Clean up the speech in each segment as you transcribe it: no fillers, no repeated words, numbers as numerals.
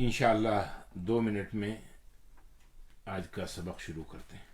انشاءاللہ 2 منٹ میں آج کا سبق شروع کرتے ہیں۔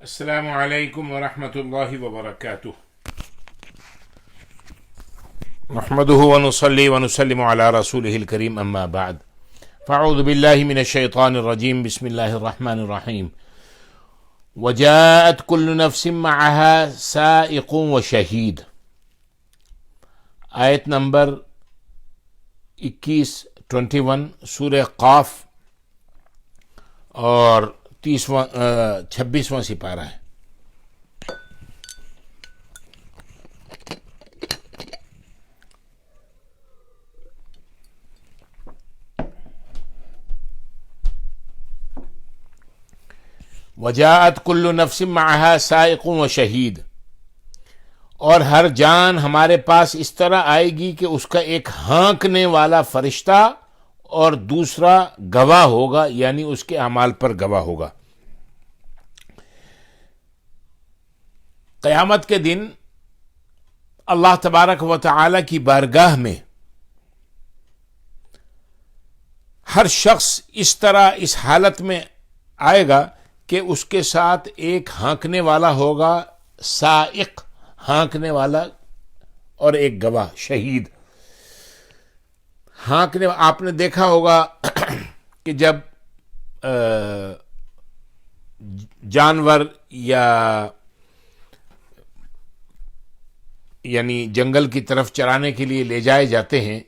السلام علیکم ورحمۃ اللہ وبرکاتہ۔ نحمده ونصلي ونسلم على رسوله الكريم اما بعد فاعوذ بالله من الشیطان الرجیم بسم اللہ الرحمن الرحیم وجاءت كل نفس معها سائق وشہید۔ آیت نمبر 21 سورہ قاف اور 26واں سپارہ ہے۔ وجاءت كل نفس معها سائق وشہید، اور ہر جان ہمارے پاس اس طرح آئے گی کہ اس کا ایک ہانکنے والا فرشتہ اور دوسرا گواہ ہوگا، یعنی اس کے اعمال پر گواہ ہوگا۔ قیامت کے دن اللہ تبارک و تعالی کی بارگاہ میں ہر شخص اس طرح اس حالت میں آئے گا کہ اس کے ساتھ ایک ہانکنے والا ہوگا، سائق ہانکنے والا، اور ایک گواہ شہید۔ ہانکنے، آپ نے دیکھا ہوگا کہ جب جانور یعنی جنگل کی طرف چرانے کے لیے لے جائے جاتے ہیں،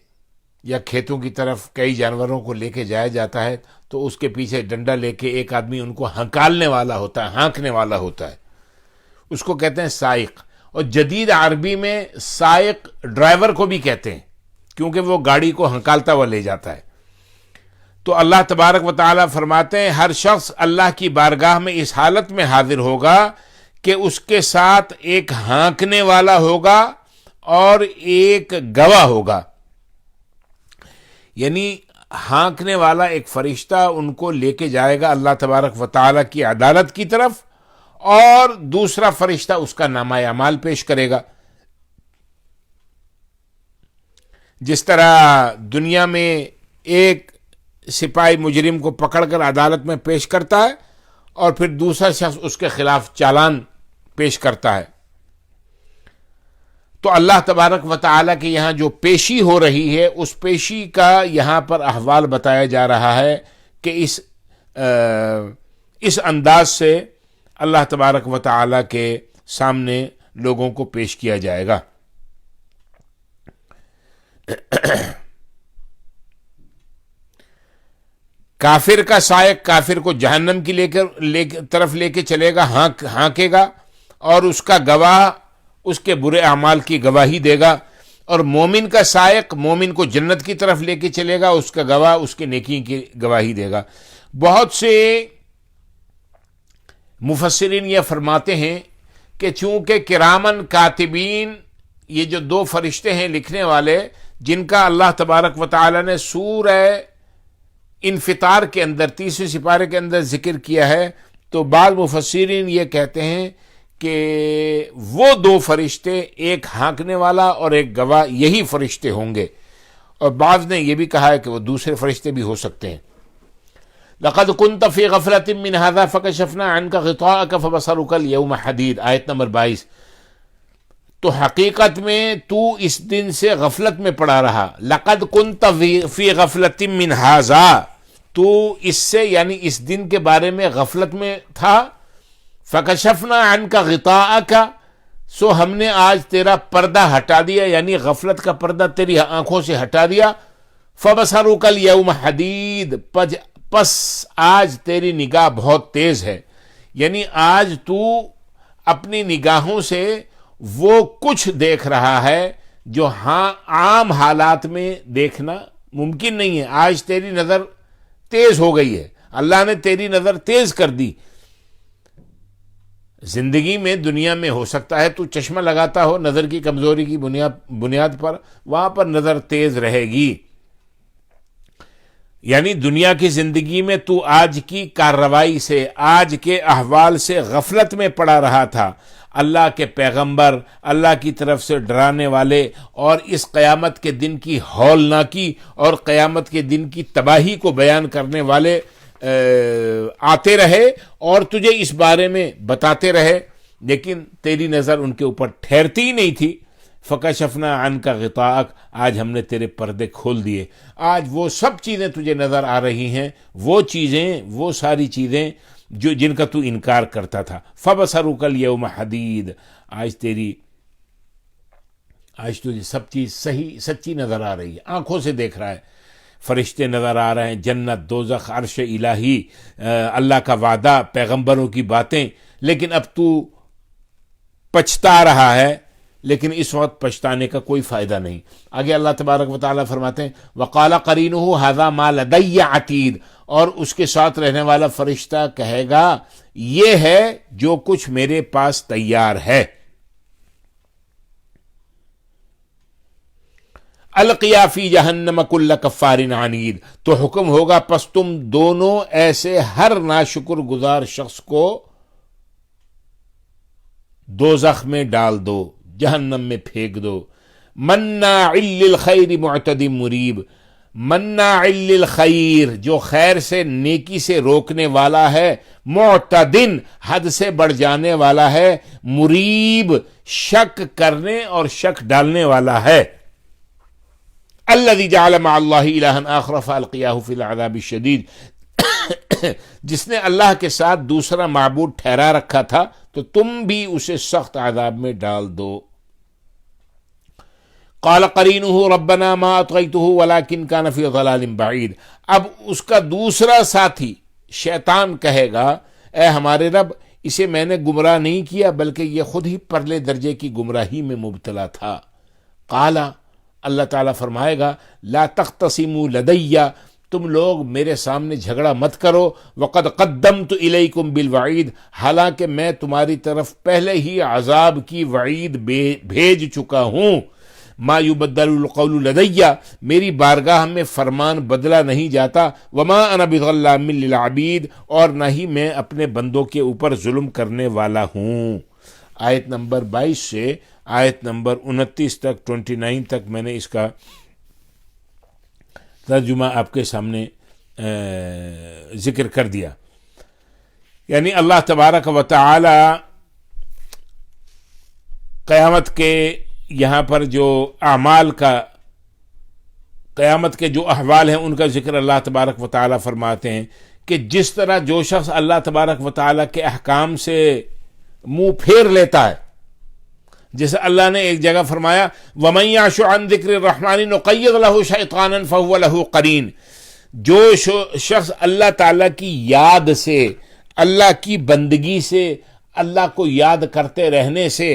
یا کھیتوں کی طرف کئی جانوروں کو لے کے جایا جاتا ہے، تو اس کے پیچھے ڈنڈا لے کے ایک آدمی ان کو ہنکالنے والا ہوتا ہے، ہانکنے والا ہوتا ہے، اس کو کہتے ہیں سائق۔ اور جدید عربی میں سائق ڈرائیور کو بھی کہتے ہیں، کیونکہ وہ گاڑی کو ہنکالتا ہوا لے جاتا ہے۔ تو اللہ تبارک و تعالیٰ فرماتے ہیں ہر شخص اللہ کی بارگاہ میں اس حالت میں حاضر ہوگا کہ اس کے ساتھ ایک ہانکنے والا ہوگا اور ایک گواہ ہوگا، یعنی ہانکنے والا ایک فرشتہ ان کو لے کے جائے گا اللہ تبارک و تعالیٰ کی عدالت کی طرف، اور دوسرا فرشتہ اس کا نامہ اعمال پیش کرے گا۔ جس طرح دنیا میں ایک سپاہی مجرم کو پکڑ کر عدالت میں پیش کرتا ہے اور پھر دوسرا شخص اس کے خلاف چالان پیش کرتا ہے، تو اللہ تبارک و تعالیٰ کے یہاں جو پیشی ہو رہی ہے اس پیشی کا یہاں پر احوال بتایا جا رہا ہے کہ اس انداز سے اللہ تبارک و تعالیٰ کے سامنے لوگوں کو پیش کیا جائے گا۔ کافر کا سائق کافر کو جہنم کی طرف لے کے چلے گا، ہانکے گا، اور اس کا گواہ اس کے برے اعمال کی گواہی دے گا، اور مومن کا سائق مومن کو جنت کی طرف لے کے چلے گا، اس کا گواہ اس کے نیکی کی گواہی دے گا۔ بہت سے مفسرین یہ فرماتے ہیں کہ چونکہ کرامن کاتبین، یہ جو دو فرشتے ہیں لکھنے والے، جن کا اللہ تبارک و تعالی نے سورہ انفطار کے اندر 30ویں سپارے کے اندر ذکر کیا ہے، تو بعض مفسرین یہ کہتے ہیں کہ وہ دو فرشتے، ایک ہانکنے والا اور ایک گواہ، یہی فرشتے ہوں گے، اور بعض نے یہ بھی کہا ہے کہ وہ دوسرے فرشتے بھی ہو سکتے ہیں۔ لقد كنت في غفلة من هذا فكشفنا عنك غطاءك فبصرك اليوم حديد، آیت نمبر 22۔ تو حقیقت میں تو اس دن سے غفلت میں پڑا رہا، لقد كنت في غفلة من هذا، تو اس سے یعنی اس دن کے بارے میں غفلت میں تھا، فکشفنا عنک غطاءک، سو ہم نے آج تیرا پردہ ہٹا دیا، یعنی غفلت کا پردہ تیری آنکھوں سے ہٹا دیا، فبصرک اليوم حدید، پس آج تیری نگاہ بہت تیز ہے، یعنی آج تو اپنی نگاہوں سے وہ کچھ دیکھ رہا ہے جو عام حالات میں دیکھنا ممکن نہیں ہے۔ آج تیری نظر تیز ہو گئی ہے، اللہ نے تیری نظر تیز کر دی۔ زندگی میں دنیا میں ہو سکتا ہے تو چشمہ لگاتا ہو نظر کی کمزوری کی بنیاد پر، وہاں پر نظر تیز رہے گی، یعنی دنیا کی زندگی میں تو آج کی کارروائی سے، آج کے احوال سے غفلت میں پڑا رہا تھا۔ اللہ کے پیغمبر، اللہ کی طرف سے ڈرانے والے، اور اس قیامت کے دن کی ہولناکی اور قیامت کے دن کی تباہی کو بیان کرنے والے آتے رہے اور تجھے اس بارے میں بتاتے رہے، لیکن تیری نظر ان کے اوپر ٹھہرتی ہی نہیں تھی۔ فکشفنا عنک غطاءک، آج ہم نے تیرے پردے کھول دیے، آج وہ سب چیزیں تجھے نظر آ رہی ہیں، وہ چیزیں، وہ ساری چیزیں جن کا تو انکار کرتا تھا۔ فبصرک اليوم حدید، آج تجھے سب چیز صحیح سچی نظر آ رہی ہے، آنکھوں سے دیکھ رہا ہے، فرشتے نظر آ رہے ہیں، جنت، دوزخ، عرش الہی، اللہ کا وعدہ، پیغمبروں کی باتیں، لیکن اب تو پچھتا رہا ہے، لیکن اس وقت پچھتانے کا کوئی فائدہ نہیں۔ آگے اللہ تبارک و تعالیٰ فرماتے ہیں وقال قرینہ ھذا ما لدی عتید، اور اس کے ساتھ رہنے والا فرشتہ کہے گا یہ ہے جو کچھ میرے پاس تیار ہے۔ القیا فی جہنم کل کفار عنید، تو حکم ہوگا پس تم دونوں ایسے ہر ناشکر گزار شخص کو دوزخ میں ڈال دو، جہنم میں پھینک دو۔ مناع للخیر معتد مریب، مناع للخیر، جو خیر سے نیکی سے روکنے والا ہے، معتدن حد سے بڑھ جانے والا ہے، مریب شک کرنے اور شک ڈالنے والا ہے۔ الذی جعل مع اللہ الہا آخر فالقیاہ فی العذاب الشدید، جس نے اللہ کے ساتھ دوسرا معبود ٹھہرا رکھا تھا تو تم بھی اسے سخت عذاب میں ڈال دو۔ قال قرینہ ربنا ما اطغیتہ ولکن کان فی ضلال بعید، اب اس کا دوسرا ساتھی شیطان کہے گا اے ہمارے رب، اسے میں نے گمراہ نہیں کیا بلکہ یہ خود ہی پرلے درجے کی گمراہی میں مبتلا تھا۔ قال، اللہ تعالیٰ فرمائے گا لا تختصموا لدی، تم لوگ میرے سامنے جھگڑا مت کرو، وقد قدمت الیکم بالوعید، حالانکہ میں تمہاری طرف پہلے ہی عذاب کی وعید بھیج چکا ہوں۔ ما یبدل القول لدی، میری بارگاہ میں فرمان بدلا نہیں جاتا، وما انا بظلام للعبید، اور نہ ہی میں اپنے بندوں کے اوپر ظلم کرنے والا ہوں۔ آیت نمبر 22 سے آیت نمبر 29 تک 29 تک میں نے اس کا ترجمہ آپ کے سامنے ذکر کر دیا۔ یعنی اللہ تبارک و تعالی قیامت کے یہاں پر جو اعمال کا، قیامت کے جو احوال ہیں ان کا ذکر اللہ تبارک و تعالی فرماتے ہیں کہ جس طرح جو شخص اللہ تبارک و تعالی کے احکام سے منہ پھیر لیتا ہے. جیسے اللہ نے ایک جگہ فرمایا وَمَن يَعْشُ عَن ذِكْرِ الرَّحْمَنِ نُقَيِّضْ لَهُ شَيْطَانًا فَهُوَ لَهُ قَرِينٌ. جو شخص اللہ تعالیٰ کی یاد سے، اللہ کی بندگی سے، اللہ کو یاد کرتے رہنے سے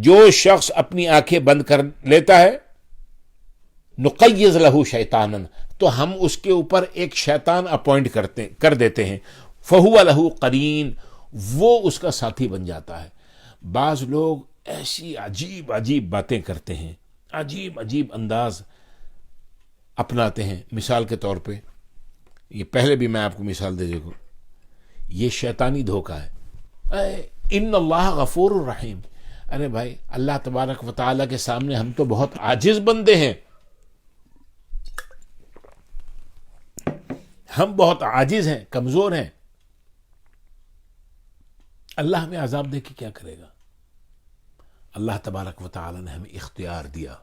جو شخص اپنی آنکھیں بند کر لیتا ہے، نقیض لہو شیطانن، تو ہم اس کے اوپر ایک شیطان اپوائنٹ کر دیتے ہیں. فہو لہو قرین، وہ اس کا ساتھی بن جاتا ہے. بعض لوگ ایسی عجیب عجیب باتیں کرتے ہیں، عجیب عجیب انداز اپناتے ہیں. مثال کے طور پہ یہ پہلے بھی میں آپ کو مثال دے دوں، یہ شیطانی دھوکہ ہے. ان اللہ غفور الرحیم. ارے بھائی، اللہ تبارک و تعالیٰ کے سامنے ہم تو بہت عاجز بندے ہیں، ہم بہت عاجز ہیں، کمزور ہیں. اللہ ہمیں عذاب دے کے کیا کرے گا؟ اللہ تبارک و تعالیٰ نے ہمیں اختیار دیا،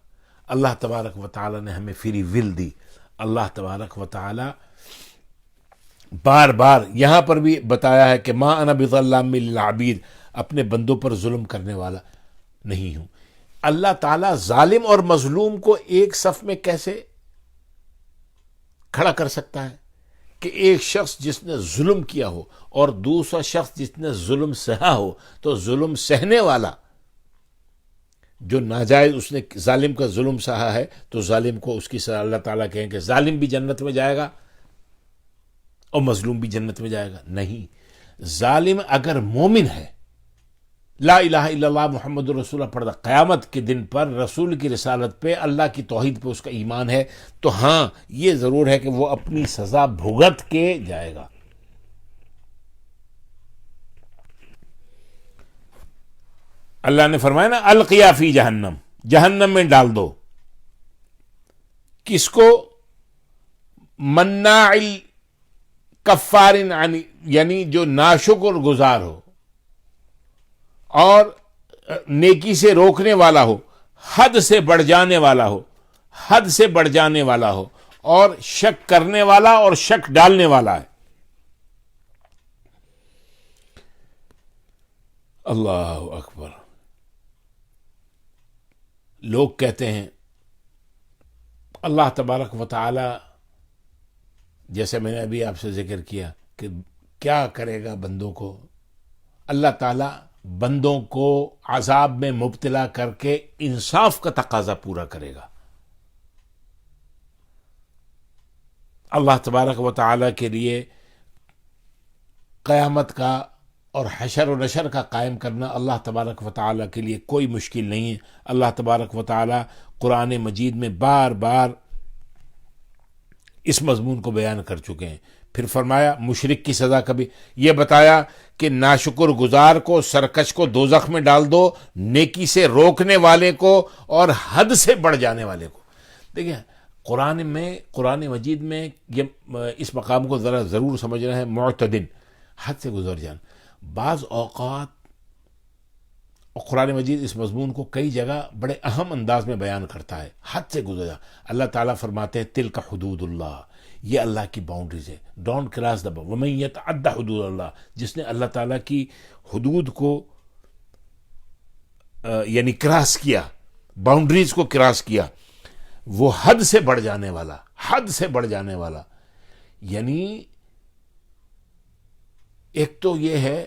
اللہ تبارک و تعالیٰ نے ہمیں فری ول دی. اللہ تبارک و تعالیٰ بار بار یہاں پر بھی بتایا ہے کہ ما انا بظلام للعبید، اپنے بندوں پر ظلم کرنے والا نہیں ہوں. اللہ تعالیٰ ظالم اور مظلوم کو ایک صف میں کیسے کھڑا کر سکتا ہے کہ ایک شخص جس نے ظلم کیا ہو اور دوسرا شخص جس نے ظلم سہا ہو، تو ظلم سہنے والا جو ناجائز اس نے ظالم کا ظلم سہا ہے، تو ظالم کو اس کی سزا اللہ تعالیٰ کہیں کہ ظالم بھی جنت میں جائے گا اور مظلوم بھی جنت میں جائے گا؟ نہیں. ظالم اگر مومن ہے، لا الہ الا اللہ محمد رسول اللہ پڑھتا، قیامت کے دن پر رسول کی رسالت پہ، اللہ کی توحید پہ اس کا ایمان ہے، تو ہاں یہ ضرور ہے کہ وہ اپنی سزا بھگت کے جائے گا. اللہ نے فرمایا نا القیا فی جہنم، جہنم میں ڈال دو. کس کو؟ مناع کفار، یعنی جو ناشکر گزار ہو اور نیکی سے روکنے والا ہو، حد سے بڑھ جانے والا ہو، حد سے بڑھ جانے والا ہو، اور شک کرنے والا اور شک ڈالنے والا ہے. اللہ اکبر. لوگ کہتے ہیں اللہ تبارک و تعالی، جیسے میں نے ابھی آپ سے ذکر کیا کہ کیا کرے گا بندوں کو. اللہ تعالیٰ بندوں کو عذاب میں مبتلا کر کے انصاف کا تقاضا پورا کرے گا. اللہ تبارک و تعالیٰ کے لیے قیامت کا اور حشر و نشر کا قائم کرنا اللہ تبارک و تعالیٰ کے لیے کوئی مشکل نہیں ہے. اللہ تبارک و تعالیٰ قرآن مجید میں بار بار اس مضمون کو بیان کر چکے ہیں. پھر فرمایا مشرک کی سزا کبھی، یہ بتایا کہ ناشکر گزار کو، سرکش کو دوزخ میں ڈال دو، نیکی سے روکنے والے کو اور حد سے بڑھ جانے والے کو. دیکھیں قرآن مجید میں یہ اس مقام کو ذرا ضرور سمجھنا ہے، معتدن، حد سے گزر جانا. بعض اوقات قرآن مجید اس مضمون کو کئی جگہ بڑے اہم انداز میں بیان کرتا ہے، حد سے گزر جانا. اللہ تعالیٰ فرماتے ہیں تلک حدود اللہ، یہ اللہ کی باؤنڈریز ہے، ڈونٹ کراس دا ومن یتعد حدود اللہ. جس نے اللہ تعالیٰ کی حدود کو یعنی کراس کیا، باؤنڈریز کو کراس کیا، وہ حد سے بڑھ جانے والا، حد سے بڑھ جانے والا. یعنی ایک تو یہ ہے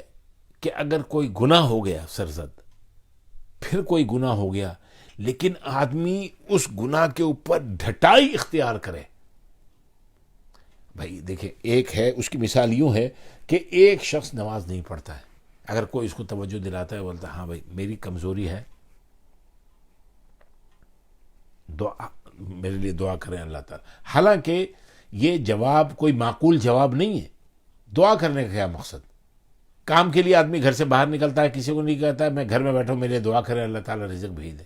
کہ اگر کوئی گناہ ہو گیا سرزد، پھر کوئی گناہ ہو گیا، لیکن آدمی اس گناہ کے اوپر ڈھٹائی اختیار کرے. بھائی دیکھیں، ایک ہے اس کی مثال یوں ہے کہ ایک شخص نماز نہیں پڑھتا ہے، اگر کوئی اس کو توجہ دلاتا ہے، بولتا ہے ہاں بھائی میری کمزوری ہے، دعا میرے لیے دعا کریں اللہ تعالیٰ. حالانکہ یہ جواب کوئی معقول جواب نہیں ہے. دعا کرنے کا کیا مقصد؟ کام کے لیے آدمی گھر سے باہر نکلتا ہے، کسی کو نہیں کہتا ہے میں گھر میں بیٹھا ہوں میرے لیے دعا کرے اللہ تعالیٰ رزق بھیج دے.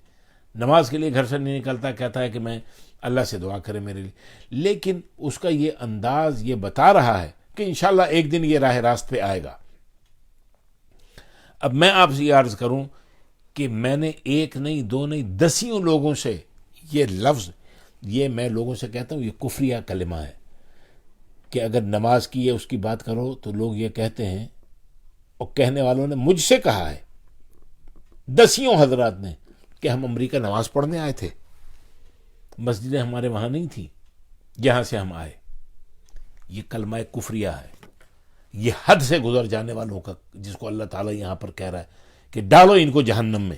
نماز کے لیے گھر سے نہیں نکلتا، کہتا ہے کہ میں اللہ سے دعا کرے میرے لیے. لیکن اس کا یہ انداز یہ بتا رہا ہے کہ انشاءاللہ ایک دن یہ راہ راست پہ آئے گا. اب میں آپ سے یہ عرض کروں کہ میں نے ایک نہیں، دو نہیں، دسیوں لوگوں سے یہ لفظ، یہ میں لوگوں سے کہتا ہوں یہ کفریہ کلمہ ہے کہ اگر نماز کی ہے اس کی بات کرو تو لوگ یہ کہتے ہیں، اور کہنے والوں نے مجھ سے کہا ہے دسیوں حضرات نے کہ ہم امریکہ نماز پڑھنے آئے تھے، مسجدیں ہمارے وہاں نہیں تھیں جہاں سے ہم آئے. یہ کلمہ کفریہ ہے، یہ حد سے گزر جانے والوں کا، جس کو اللہ تعالیٰ یہاں پر کہہ رہا ہے کہ ڈالو ان کو جہنم میں.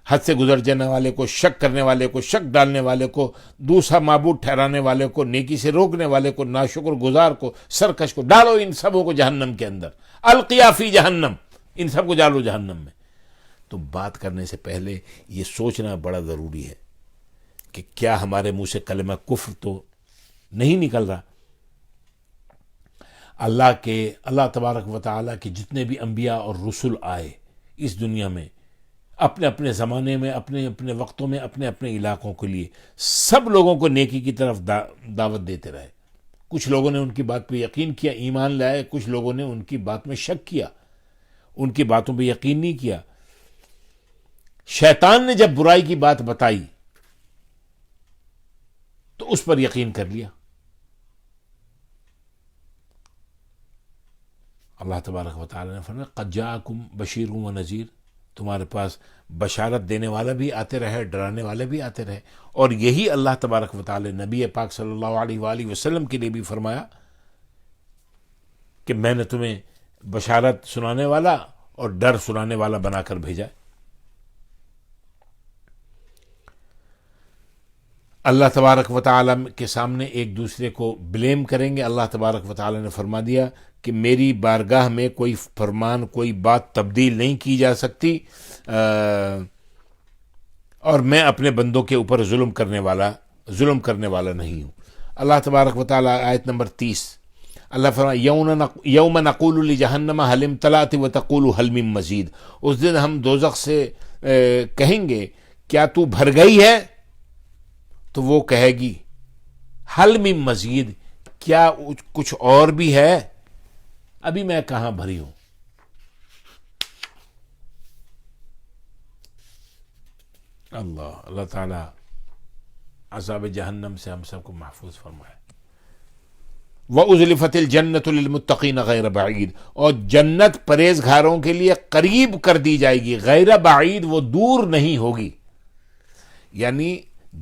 حد سے گزر جانے والے کو، شک کرنے والے کو، شک ڈالنے والے کو، دوسرا معبود ٹھہرانے والے کو، نیکی سے روکنے والے کو، ناشکر گزار کو، سرکش کو، ڈالو ان سبوں کو جہنم کے اندر. القیا فی جہنم، ان سب کو ڈالو جہنم میں. تو بات کرنے سے پہلے یہ سوچنا بڑا ضروری ہے کہ کیا ہمارے منہ سے کلمہ کفر تو نہیں نکل رہا. اللہ تبارک و تعالیٰ کے جتنے بھی انبیاء اور رسول آئے اس دنیا میں، اپنے اپنے زمانے میں، اپنے اپنے وقتوں میں، اپنے اپنے علاقوں کے لیے، سب لوگوں کو نیکی کی طرف دعوت دیتے رہے. کچھ لوگوں نے ان کی بات پہ یقین کیا، ایمان لائے، کچھ لوگوں نے ان کی بات میں شک کیا، ان کی باتوں پہ یقین نہیں کیا. شیطان نے جب برائی کی بات بتائی تو اس پر یقین کر لیا. اللہ تبارک و تعالی نے فرمایا قد جاءکم بشیر و نذیر، تمہارے پاس بشارت دینے والا بھی آتے رہے، ڈرانے والے بھی آتے رہے. اور یہی اللہ تبارک و تعالی نبی پاک صلی اللہ علیہ وآلہ وسلم کے لیے بھی فرمایا کہ میں نے تمہیں بشارت سنانے والا اور ڈر سنانے والا بنا کر بھیجا. اللہ تبارک و تعالی کے سامنے ایک دوسرے کو بلیم کریں گے. اللہ تبارک و تعالی نے فرما دیا کہ میری بارگاہ میں کوئی فرمان، کوئی بات تبدیل نہیں کی جا سکتی، اور میں اپنے بندوں کے اوپر ظلم کرنے والا نہیں ہوں. اللہ تبارک و تعالی آیت نمبر 30 اللہ فرمایا یوم نقول لجہنم هل امتلأت وتقول هل من مزید. اس دن ہم دوزخ سے کہیں گے کیا تو بھر گئی ہے؟ تو وہ کہے گی حل من مزید، کیا کچھ اور بھی ہے؟ ابھی میں کہاں بھری ہوں. اللہ تعالیٰ عذاب جہنم سے ہم سب کو محفوظ فرمائے. وَأُزْلِفَتِ الْجَنَّةُ لِلْمُتَّقِينَ غَيْرَ بَعِيدٍ، اور جنت پرہیزگاروں کے لیے قریب کر دی جائے گی. غیر بعید، وہ دور نہیں ہوگی. یعنی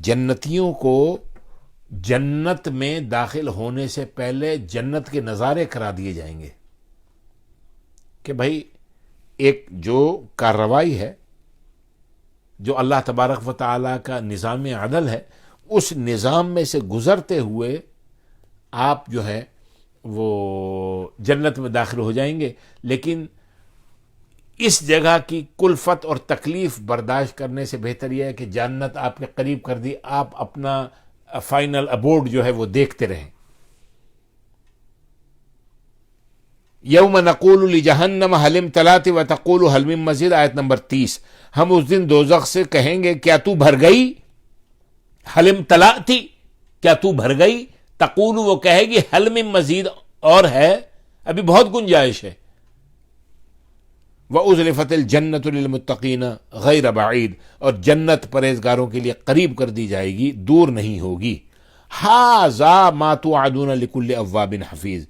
جنتیوں کو جنت میں داخل ہونے سے پہلے جنت کے نظارے کرا دیے جائیں گے کہ بھائی ایک جو کارروائی ہے، جو اللہ تبارک و تعالیٰ کا نظام عدل ہے، اس نظام میں سے گزرتے ہوئے آپ جو ہے وہ جنت میں داخل ہو جائیں گے. لیکن اس جگہ کی کلفت اور تکلیف برداشت کرنے سے بہتر یہ ہے کہ جنت آپ کے قریب کر دی، آپ اپنا فائنل ابورڈ جو ہے وہ دیکھتے رہیں. یوم نقول لجہنم حل امتلأت وتقول حل من مزید، آیت نمبر 30. ہم اس دن دوزخ سے کہیں گے کیا تو بھر گئی؟ حل امتلأت، کیا تو بھر گئی؟ تقول، وہ کہے گی حل من مزید، اور ہے، ابھی بہت گنجائش ہے. وَأُزْلِفَتِ الْجَنَّةُ لِلْمُتَّقِينَ غَيْرَ بَعِيدٍ، اور جنت پرہیزگاروں کے لیے قریب کر دی جائے گی، دور نہیں ہوگی. هَذَا مَا تُوعَدُونَ لِكُلِّ أَوَّابٍ حَفِيظٍ.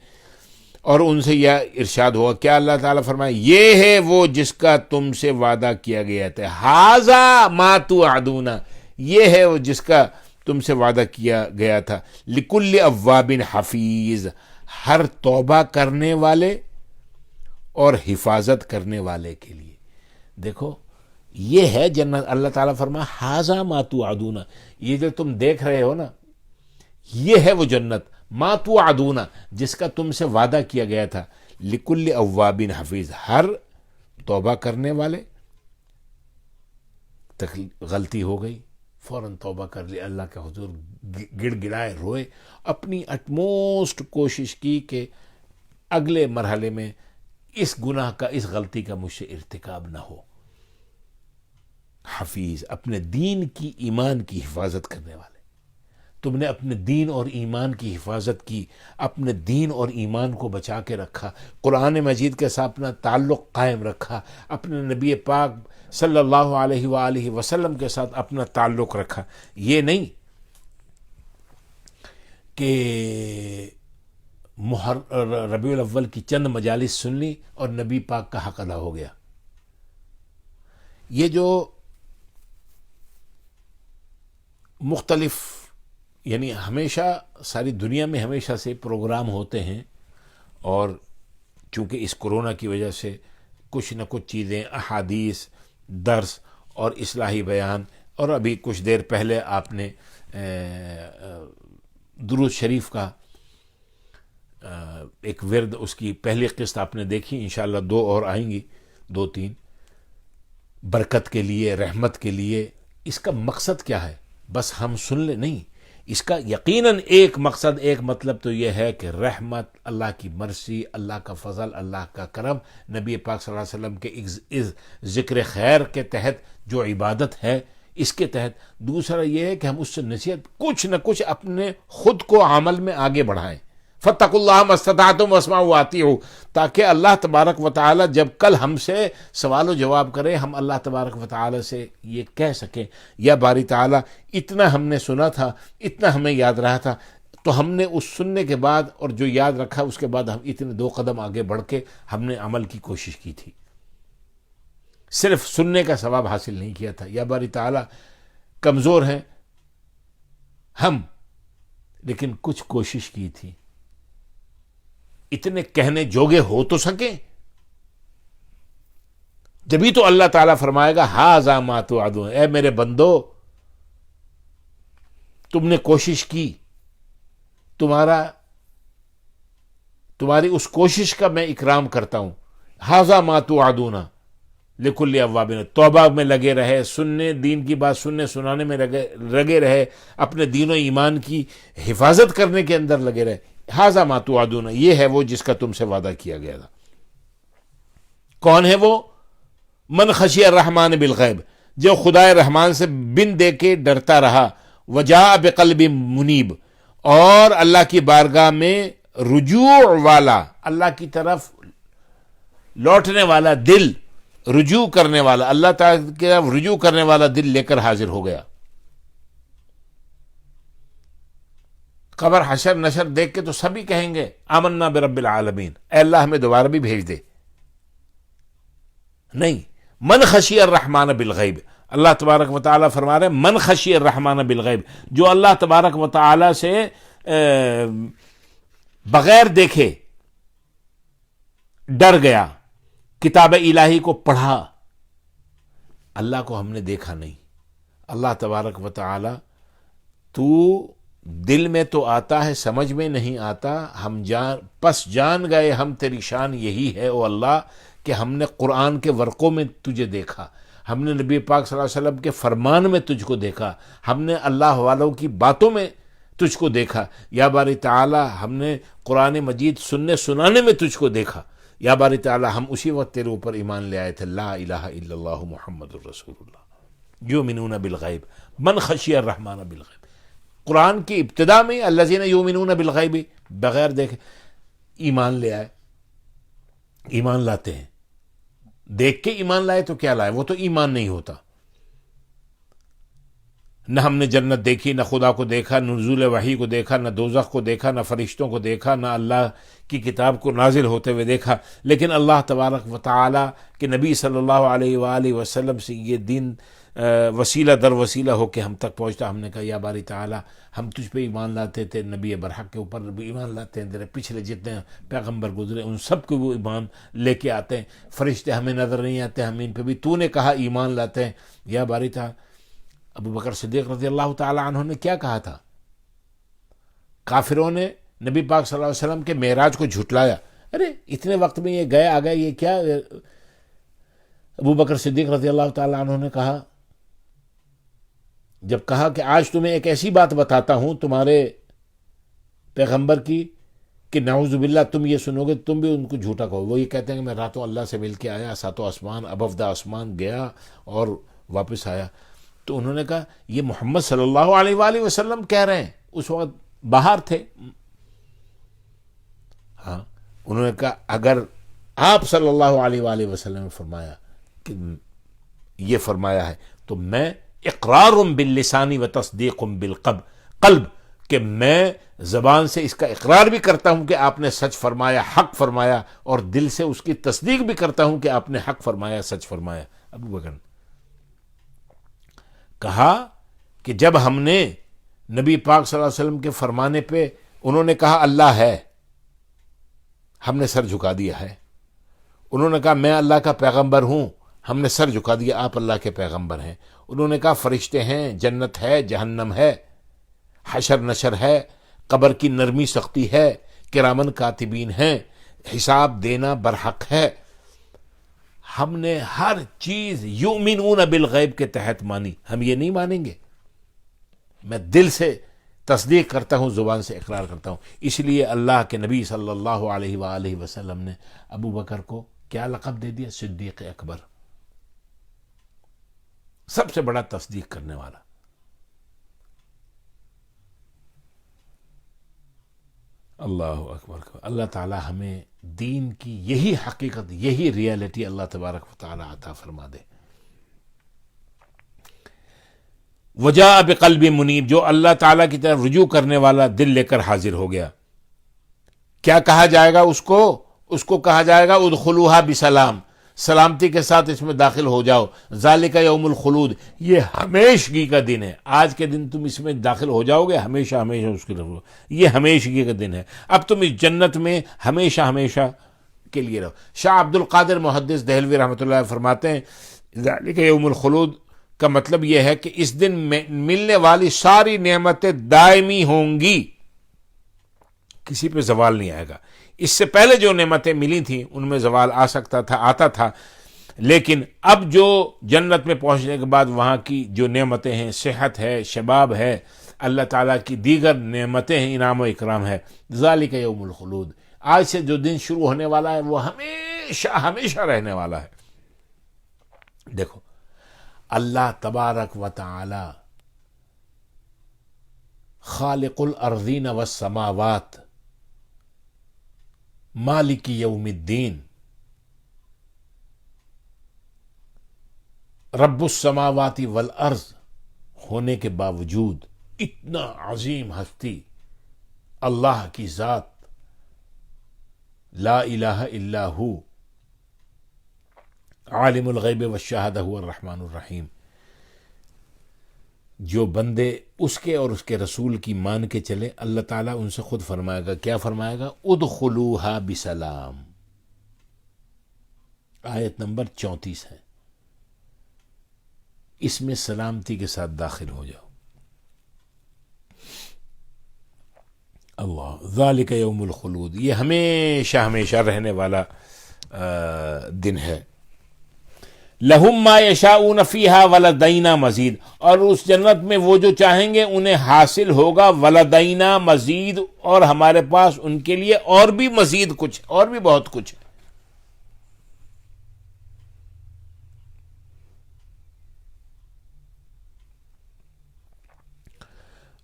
اور ان سے یہ ارشاد ہوا، کیا اللہ تعالیٰ فرمائے یہ ہے وہ جس کا تم سے وعدہ کیا گیا تھا. هَذَا مَا تُوعَدُونَ، یہ ہے وہ جس کا تم سے وعدہ کیا گیا تھا. لِكُلِّ أَوَّابٍ حَفِيظٍ، ہر توبہ کرنے والے اور حفاظت کرنے والے کے لیے. دیکھو یہ ہے جنت. اللہ تعالیٰ فرمایا ہاذا ما توعدون، یہ جو تم دیکھ رہے ہو نا، یہ ہے وہ جنت. ما توعدون، جس کا تم سے وعدہ کیا گیا تھا. لکل اواب حفیظ، ہر توبہ کرنے والے، غلطی ہو گئی فوراً توبہ کر لی، اللہ کے حضور گڑ گڑائے، روئے، اپنی اٹموسٹ کوشش کی کہ اگلے مرحلے میں اس گناہ کا، اس غلطی کا مجھ سے ارتکاب نہ ہو. حفیظ، اپنے دین کی، ایمان کی حفاظت کرنے والے. تم نے اپنے دین اور ایمان کی حفاظت کی، اپنے دین اور ایمان کو بچا کے رکھا، قرآن مجید کے ساتھ اپنا تعلق قائم رکھا، اپنے نبی پاک صلی اللہ علیہ وآلہ وسلم کے ساتھ اپنا تعلق رکھا. یہ نہیں کہ ربیع الاول کی چند مجالس سن لی اور نبی پاک کا حق ادا ہو گیا. یہ جو مختلف، یعنی ہمیشہ ساری دنیا میں ہمیشہ سے پروگرام ہوتے ہیں، اور چونکہ اس کورونا کی وجہ سے کچھ نہ کچھ چیزیں، احادیث، درس اور اصلاحی بیان، اور ابھی کچھ دیر پہلے آپ نے درود شریف کا ایک ورد، اس کی پہلی قسط آپ نے دیکھی، انشاءاللہ 2 اور آئیں گی، 2-3، برکت کے لیے، رحمت کے لیے۔ اس کا مقصد کیا ہے؟ بس ہم سن لیں؟ نہیں، اس کا یقیناً ایک مقصد، ایک مطلب تو یہ ہے کہ رحمت، اللہ کی مرضی، اللہ کا فضل، اللہ کا کرم، نبی پاک صلی اللہ علیہ وسلم کے اس ذکر خیر کے تحت جو عبادت ہے، اس کے تحت۔ دوسرا یہ ہے کہ ہم اس سے نصیحت، کچھ نہ کچھ اپنے خود کو عمل میں آگے بڑھائیں۔ فاتقوا اللہ ما استطعتم واسمعوا واطیعوا، تاکہ اللہ تبارک و تعالی جب کل ہم سے سوال و جواب کرے، ہم اللہ تبارک و تعالی سے یہ کہہ سکیں، یا باری تعالی اتنا ہم نے سنا تھا، اتنا ہمیں یاد رہا تھا، تو ہم نے اس سننے کے بعد اور جو یاد رکھا اس کے بعد ہم اتنے 2 قدم آگے بڑھ کے ہم نے عمل کی کوشش کی تھی، صرف سننے کا ثواب حاصل نہیں کیا تھا۔ یا باری تعالی کمزور ہیں ہم، لیکن کچھ کوشش کی تھی، اتنے کہنے جوگے ہو تو سکیں، جبھی تو اللہ تعالیٰ فرمائے گا ھذا ما توعدون، اے میرے بندو تم نے کوشش کی، تمہاری اس کوشش کا میں اکرام کرتا ہوں۔ ھذا ما توعدون لکل اواب، توبہ میں لگے رہے، سننے، دین کی بات سننے سنانے میں لگے رہے، اپنے دین و ایمان کی حفاظت کرنے کے اندر لگے رہے۔ ھذا ما توعدون، یہ ہے وہ جس کا تم سے وعدہ کیا گیا تھا۔ کون ہے وہ؟ من خشی الرحمن بالغیب، جو خدائے رحمان سے بن دے کے ڈرتا رہا، وجاء بقلب منیب، اور اللہ کی بارگاہ میں رجوع والا، اللہ کی طرف لوٹنے والا دل، رجوع کرنے والا، اللہ تعالیٰ کی طرف رجوع کرنے والا دل لے کر حاضر ہو گیا۔ قبر، حشر، نشر دیکھ کے تو سبھی کہیں گے آمنا برب العالمین، اے اللہ ہمیں دوبارہ بھی بھیج دے۔ نہیں، من خشی الرحمن بالغیب، اللہ تبارک و تعالیٰ فرما رہے ہیں من خشی الرحمن بالغیب، جو اللہ تبارک و تعالیٰ سے بغیر دیکھے ڈر گیا، کتاب الہی کو پڑھا۔ اللہ کو ہم نے دیکھا نہیں، اللہ تبارک و تعالیٰ تو دل میں تو آتا ہے، سمجھ میں نہیں آتا، ہم جان گئے ہم تیری شان یہی ہے او اللہ کہ ہم نے قرآن کے ورقوں میں تجھے دیکھا، ہم نے نبی پاک صلی اللہ علیہ وسلم کے فرمان میں تجھ کو دیکھا، ہم نے اللہ والوں کی باتوں میں تجھ کو دیکھا، یا باری تعالی ہم نے قرآن مجید سننے سنانے میں تجھ کو دیکھا، یا باری تعالی ہم اسی وقت تیرے اوپر ایمان لے آئے تھے، لا الہ الا اللہ محمد الرسول اللہ، یؤمنون بالغیب، من خشی الرحمن بالغیب۔ قرآن کی ابتدا میں الذین یؤمنون بالغیب، بغیر دیکھے ایمان لے آئے، ایمان لاتے ہیں، دیکھ کے ایمان لائے تو کیا لائے، وہ تو ایمان نہیں ہوتا۔ نہ ہم نے جنت دیکھی، نہ خدا کو دیکھا، نہ نزول وحی کو دیکھا، نہ دوزخ کو دیکھا، نہ فرشتوں کو دیکھا، نہ اللہ کی کتاب کو نازل ہوتے ہوئے دیکھا، لیکن اللہ تبارک و تعالی کے نبی صلی اللہ علیہ وآلہ وسلم سے یہ دین وسیلہ در وسیلہ ہو کے ہم تک پہنچتا۔ ہم نے کہا یا باری تعالی ہم تجھ پہ ایمان لاتے تھے، نبی برحق کے اوپر بھی ایمان لاتے ہیں، تیرے پچھلے جتنے پیغمبر گزرے ان سب کو وہ ایمان لے کے آتے ہیں، فرشتے ہمیں نظر نہیں آتے، ہم ان پہ بھی تو نے کہا ایمان لاتے ہیں۔ یا باری تعالی ابو بکر صدیق رضی اللہ تعالی عنہ نے کیا کہا تھا؟ کافروں نے نبی پاک صلی اللہ علیہ وسلم کے معراج کو جھٹلایا، ارے اتنے وقت میں یہ گئے آ گئے، یہ کیا؟ ابو بکر صدیق رضی اللہ تعالی عنہ نے کہا، جب کہا کہ آج تمہیں ایک ایسی بات بتاتا ہوں تمہارے پیغمبر کی کہ نعوذ باللہ تم یہ سنو گے تم بھی ان کو جھوٹا کہو، وہ یہ کہتے ہیں کہ میں راتوں اللہ سے مل کے آیا، ساتوں آسمان ابو دا آسمان گیا اور واپس آیا۔ تو انہوں نے کہا یہ محمد صلی اللہ علیہ وآلہ وسلم کہہ رہے ہیں، اس وقت باہر تھے۔ ہاں، انہوں نے کہا اگر آپ صلی اللہ علیہ وآلہ وسلم نے فرمایا کہ یہ فرمایا ہے تو میں اقرار باللسان و تصدیق بالقلب، کہ میں زبان سے اس کا اقرار بھی کرتا ہوں کہ آپ نے سچ فرمایا، حق فرمایا، اور دل سے اس کی تصدیق بھی کرتا ہوں کہ آپ نے حق فرمایا، سچ فرمایا۔ ابو بکر کہا کہ جب ہم نے نبی پاک صلی اللہ علیہ وسلم کے فرمانے پہ انہوں نے کہا اللہ ہے، ہم نے سر جھکا دیا ہے. انہوں نے کہا میں اللہ کا پیغمبر ہوں، ہم نے سر جھکا دیا، آپ اللہ کے پیغمبر ہیں. انہوں نے کہا فرشتے ہیں، جنت ہے، جہنم ہے، حشر نشر ہے، قبر کی نرمی سختی ہے، کرامن کاتبین ہیں، حساب دینا برحق ہے. ہم نے ہر چیز یؤمنون بالغیب کے تحت مانی. ہم یہ نہیں مانیں گے؟ میں دل سے تصدیق کرتا ہوں، زبان سے اقرار کرتا ہوں. اس لیے اللہ کے نبی صلی اللہ علیہ وآلہ وسلم نے ابو بکر کو کیا لقب دے دیا؟ صدیق اکبر، سب سے بڑا تصدیق کرنے والا. اللہ اکبر. اللہ تعالی ہمیں دین کی یہی حقیقت، یہی ریالٹی اللہ تبارک و تعالی عطا فرما دے. وجاء بقلب منیب، جو اللہ تعالیٰ کی طرف رجوع کرنے والا دل لے کر حاضر ہو گیا. کیا کہا جائے گا اس کو کہا جائے گا ادخلوها بسلام، سلامتی کے ساتھ اس میں داخل ہو جاؤ. ذالک یوم الخلود، یہ ہمیشگی کا دن ہے. آج کے دن تم اس میں داخل ہو جاؤ گے، ہمیشہ ہمیشہ اس کے رہو. یہ ہمیشگی کا دن ہے. اب تم اس جنت میں ہمیشہ ہمیشہ کے لیے رہو. شاہ عبد القادر محدث دہلوی رحمۃ اللہ فرماتے ہیں ذالک یوم الخلود کا مطلب یہ ہے کہ اس دن میں ملنے والی ساری نعمتیں دائمی ہوں گی، کسی پہ زوال نہیں آئے گا. اس سے پہلے جو نعمتیں ملی تھیں ان میں زوال آ سکتا تھا، آتا تھا، لیکن اب جو جنت میں پہنچنے کے بعد وہاں کی جو نعمتیں ہیں، صحت ہے، شباب ہے، اللہ تعالیٰ کی دیگر نعمتیں ہیں، انعام و اکرام ہے. ذالک یوم الخلود، آج سے جو دن شروع ہونے والا ہے وہ ہمیشہ ہمیشہ رہنے والا ہے. دیکھو اللہ تبارک و تعالی خالق الارضین والسماوات مالک یوم الدین رب السماوات والارض ہونے کے باوجود اتنا عظیم ہستی اللہ کی ذات، لا الہ الا ہو، عالم الغیب والشہادہ هو الرحمن الرحیم. جو بندے اس کے اور اس کے رسول کی مان کے چلے، اللہ تعالیٰ ان سے خود فرمائے گا، کیا فرمائے گا؟ ادخلوها بسلام. آیت نمبر 34 ہے. اس میں سلامتی کے ساتھ داخل ہو جاؤ. اللہ، ذالک یوم الخلود، یہ ہمیشہ ہمیشہ رہنے والا دن ہے. لہم ما یشاؤون فیہا ولدینا مزید، اور اس جنت میں وہ جو چاہیں گے انہیں حاصل ہوگا، ولدینا مزید، اور ہمارے پاس ان کے لیے اور بھی مزید کچھ، اور بھی بہت کچھ ہے.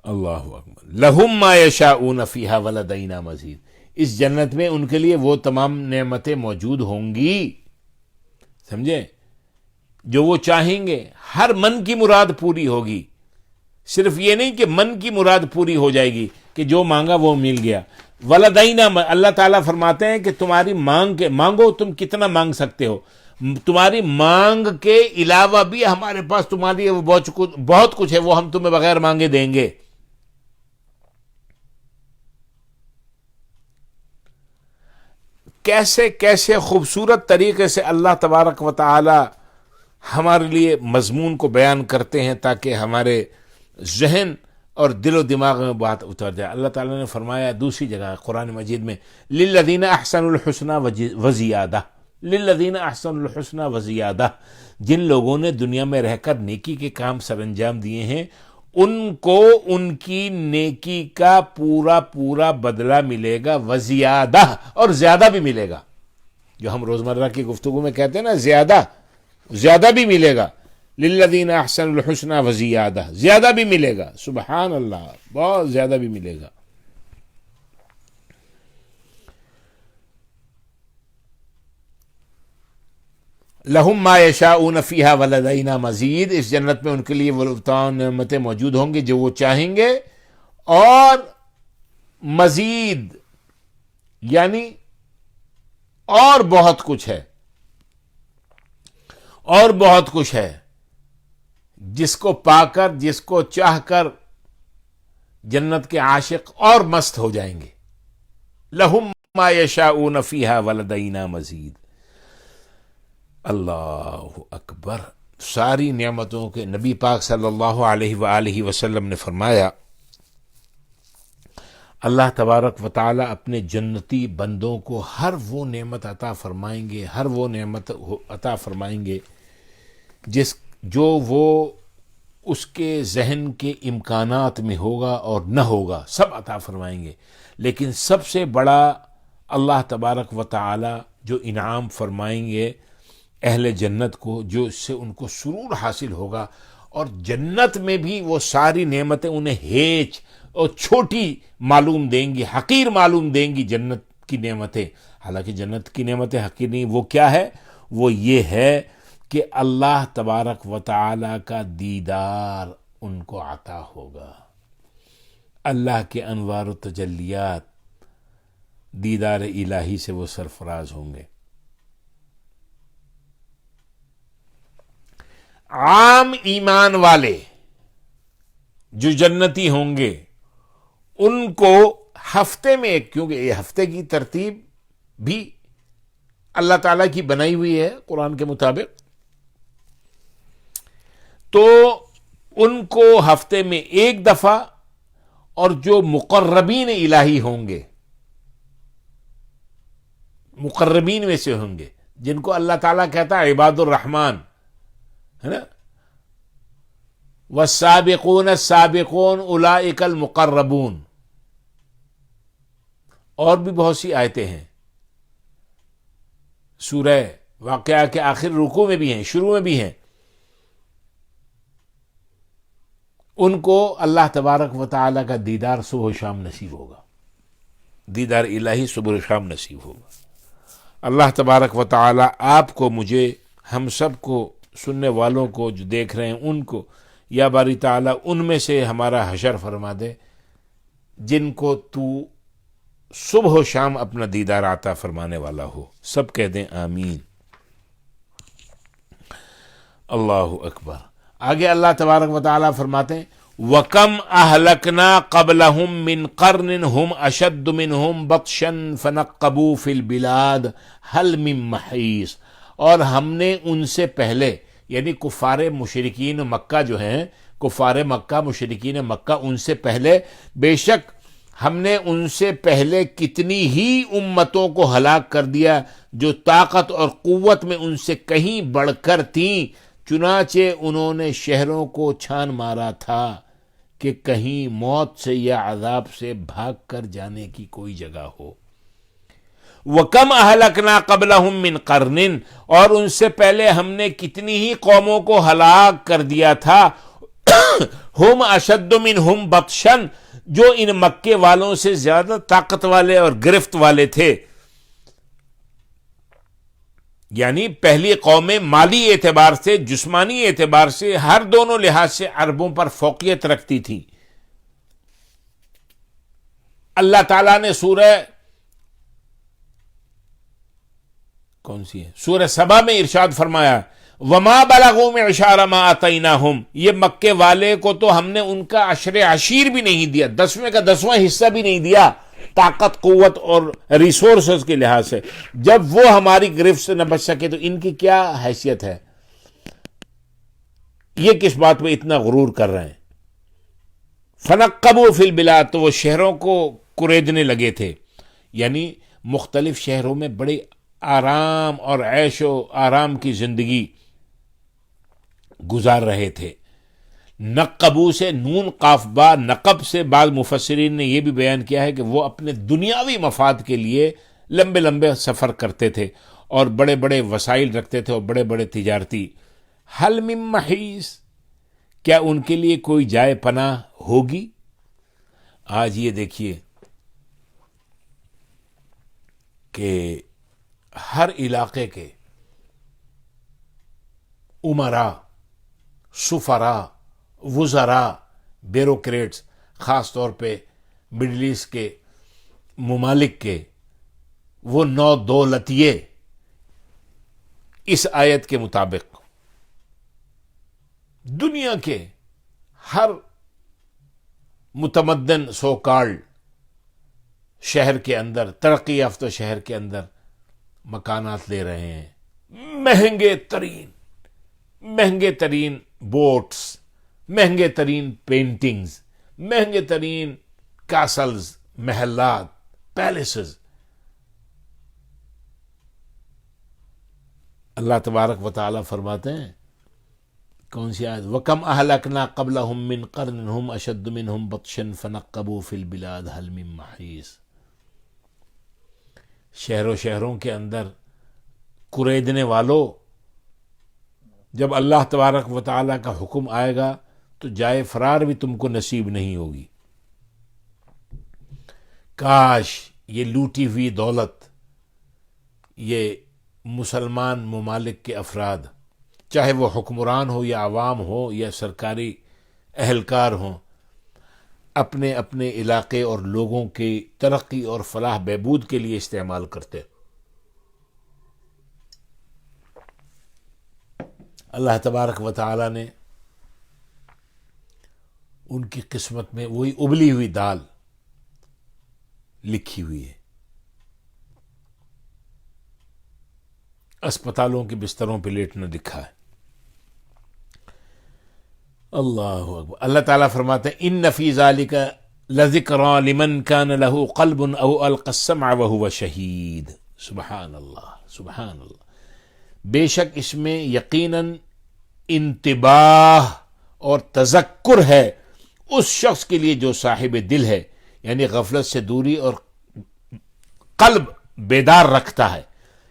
اللہ اکبر. لہم ما یشاؤون فیہا ولدینا مزید، اس جنت میں ان کے لیے وہ تمام نعمتیں موجود ہوں گی. سمجھے؟ جو وہ چاہیں گے، ہر من کی مراد پوری ہوگی. صرف یہ نہیں کہ من کی مراد پوری ہو جائے گی کہ جو مانگا وہ مل گیا. ولدینا، اللہ تعالیٰ فرماتے ہیں کہ تمہاری مانگو، تم کتنا مانگ سکتے ہو، تمہاری مانگ کے علاوہ بھی ہمارے پاس تمہارے لیے بہت کچھ ہے، وہ ہم تمہیں بغیر مانگے دیں گے. کیسے کیسے خوبصورت طریقے سے اللہ تبارک و تعالی ہمارے لیے مضمون کو بیان کرتے ہیں تاکہ ہمارے ذہن اور دل و دماغ میں بات اتر جائے. اللہ تعالیٰ نے فرمایا دوسری جگہ قرآن مجید میں، للذین احسنوا الحسنى وزیادہ، للذین احسنوا الحسنى وزیادہ، جن لوگوں نے دنیا میں رہ کر نیکی کے کام سر انجام دیے ہیں ان کو ان کی نیکی کا پورا پورا بدلہ ملے گا، وزیادہ، اور زیادہ بھی ملے گا. جو ہم روزمرہ کی گفتگو میں کہتے ہیں نا، زیادہ بھی ملے گا. للذین احسنوا الحسنى وزیادہ، زیادہ بھی ملے گا. سبحان اللہ، بہت زیادہ بھی ملے گا. لہم ما یشاؤون فیہا ولدینا مزید، اس جنت میں ان کے لیے وہ تمام نعمتیں موجود ہوں گی جو وہ چاہیں گے، اور مزید یعنی اور بہت کچھ ہے، اور بہت کچھ ہے. جس کو پا کر، جس کو چاہ کر جنت کے عاشق اور مست ہو جائیں گے. لہم ما یشاؤون فیہا ولدینا مزید. اللہ اکبر. ساری نعمتوں کے نبی پاک صلی اللہ علیہ وآلہ وسلم نے فرمایا اللہ تبارک و تعالی اپنے جنتی بندوں کو ہر وہ نعمت عطا فرمائیں گے، ہر وہ نعمت عطا فرمائیں گے جو وہ اس کے ذہن کے امکانات میں ہوگا اور نہ ہوگا، سب عطا فرمائیں گے. لیکن سب سے بڑا اللہ تبارک و تعالی جو انعام فرمائیں گے اہل جنت کو، جو اس سے ان کو سرور حاصل ہوگا، اور جنت میں بھی وہ ساری نعمتیں انہیں ہیچ اور چھوٹی معلوم دیں گی، حقیر معلوم دیں گی جنت کی نعمتیں. حالانکہ جنت کی نعمتیں حقیر نہیں. وہ کیا ہے؟ وہ یہ ہے کہ اللہ تبارک و تعالی کا دیدار ان کو عطا ہوگا. اللہ کے انوار و تجلیات، دیدار الہی سے وہ سرفراز ہوں گے. عام ایمان والے جو جنتی ہوں گے ان کو ہفتے میں ایک، کیونکہ یہ ہفتے کی ترتیب بھی اللہ تعالیٰ کی بنائی ہوئی ہے قرآن کے مطابق، تو ان کو ہفتے میں ایک دفعہ، اور جو مقربین الہی ہوں گے، مقربین میں سے ہوں گے جن کو اللہ تعالیٰ کہتا ہے عباد الرحمن، ہے نا، والسابقون السابقون اولئک المقربون. اور بھی بہت سی آیتیں ہیں سورہ واقعہ کے آخر رکوع میں بھی ہیں، شروع میں بھی ہیں. ان کو اللہ تبارک و تعالی کا دیدار صبح و شام نصیب ہوگا، دیدار الہی صبح و شام نصیب ہوگا. اللہ تبارک و تعالی آپ کو، مجھے، ہم سب کو، سننے والوں کو جو دیکھ رہے ہیں ان کو، یا باری تعالی ان میں سے ہمارا حشر فرما دے جن کو تو صبح و شام اپنا دیدار عطا فرمانے والا ہو. سب کہہ دیں آمین. اللہ اکبر. آگے اللہ تبارک و تعالی فرماتے ہیں وَكَمْ أَهْلَكْنَا قَبْلَهُمْ مِنْ قَرْنٍ هُمْ أَشَدُّ مِنْهُمْ بَطْشًا فَنَقَّبُوا فِي الْبِلَادِ هَلْ مِنْ مَحِيصٍ. اور ہم نے ان سے پہلے، یعنی کفار مشرکین مکہ جو ہیں، کفار مکہ، مشرکین مکہ، ان سے پہلے بے شک ہم نے ان سے پہلے کتنی ہی امتوں کو ہلاک کر دیا جو طاقت اور قوت میں ان سے کہیں بڑھ کر تھیں. چنانچہ انہوں نے شہروں کو چھان مارا تھا کہ کہیں موت سے یا عذاب سے بھاگ کر جانے کی کوئی جگہ ہو. وَكَمْ أَهْلَكْنَا قَبْلَهُمْ مِنْ قَرْنٍ. اور ان سے پہلے ہم نے کتنی ہی قوموں کو ہلاک کر دیا تھا. ہم اشد منہم بطشن، جو ان مکے والوں سے زیادہ طاقت والے اور گرفت والے تھے. یعنی پہلی قومیں مالی اعتبار سے، جسمانی اعتبار سے، ہر دونوں لحاظ سے عربوں پر فوقیت رکھتی تھی. اللہ تعالیٰ نے سورہ کون سی ہے، سورہ سبا میں ارشاد فرمایا وما بلغوا معشار ما آتیناہم. یہ مکے والے کو تو ہم نے ان کا عشر عشیر بھی نہیں دیا، 10ویں کا 10واں حصہ بھی نہیں دیا طاقت، قوت اور ریسورسز کے لحاظ سے. جب وہ ہماری گرفت سے نہ بچ سکے تو ان کی کیا حیثیت ہے؟ یہ کس بات پہ اتنا غرور کر رہے ہیں؟ فنقبوا فی البلاد، تو وہ شہروں کو کریدنے لگے تھے. یعنی مختلف شہروں میں بڑے آرام اور عیش و آرام کی زندگی گزار رہے تھے. نقبو سے نون قاف با، نقب سے بعض مفسرین نے یہ بھی بیان کیا ہے کہ وہ اپنے دنیاوی مفاد کے لیے لمبے لمبے سفر کرتے تھے اور بڑے بڑے وسائل رکھتے تھے اور بڑے بڑے تجارتی. حل من محیص، کیا ان کے لیے کوئی جائے پناہ ہوگی؟ آج یہ دیکھیے کہ ہر علاقے کے امراء، سفراء، وزراء، بیوروکریٹس، خاص طور پہ مڈل ایسٹ کے ممالک کے وہ نو دولتیے اس آیت کے مطابق دنیا کے ہر متمدن سو کالڈ شہر کے اندر، ترقی یافتہ شہر کے اندر مکانات لے رہے ہیں، مہنگے ترین بوٹس، مہنگے ترین پینٹنگز، مہنگے ترین کاسلز، محلات، پیلسز۔ اللہ تبارک و تعالیٰ فرماتے ہیں، کون سی آیت؟ وَكَمْ أَهْلَكْنَا قَبْلَهُمْ مِنْ قَرْنٍ هُمْ أَشَدُّ مِنْهُمْ بَطْشًا فَنَقَّبُوا فِي الْبِلَادِ هَلْ مِن مَّحِيصٍ۔ شہروں کے اندر کریدنے والوں، جب اللہ تبارک و تعالیٰ کا حکم آئے گا تو جائے فرار بھی تم کو نصیب نہیں ہوگی۔ کاش یہ لوٹی ہوئی دولت، یہ مسلمان ممالک کے افراد، چاہے وہ حکمران ہو یا عوام ہو یا سرکاری اہلکار ہوں، اپنے اپنے علاقے اور لوگوں کی ترقی اور فلاح بہبود کے لیے استعمال کرتے۔ اللہ تبارک و تعالی نے ان کی قسمت میں وہی ابلی ہوئی دال لکھی ہوئی ہے۔ اسپتالوں کے بستروں پہ لیٹنا دکھا ہے۔ اللہ اکبر۔ اللہ تعالیٰ فرماتے ہیں ان فی ذالک لذکریٰ لمن کان لہ قلب او القی السمع وہو شہید۔ سبحان اللہ، سبحان اللہ۔ بے شک اس میں یقیناً انتباہ اور تذکر ہے اس شخص کے لیے جو صاحب دل ہے، یعنی غفلت سے دوری اور قلب بیدار رکھتا ہے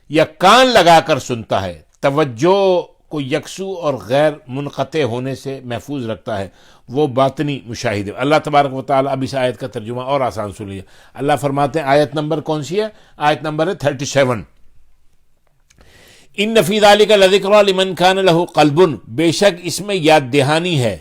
یا کان لگا کر سنتا ہے، توجہ کو یکسو اور غیر منقطع ہونے سے محفوظ رکھتا ہے، وہ باطنی مشاہدے۔ اللہ تبارک و تعالیٰ اب اس آیت کا ترجمہ اور آسان سنیے۔ اللہ فرماتے ہیں، آیت نمبر کون سی ہے؟ آیت نمبر ہے 37۔ ان فی ذالک لذکریٰ لمن کان لہ قلب، بے شک اس میں یاد دہانی ہے،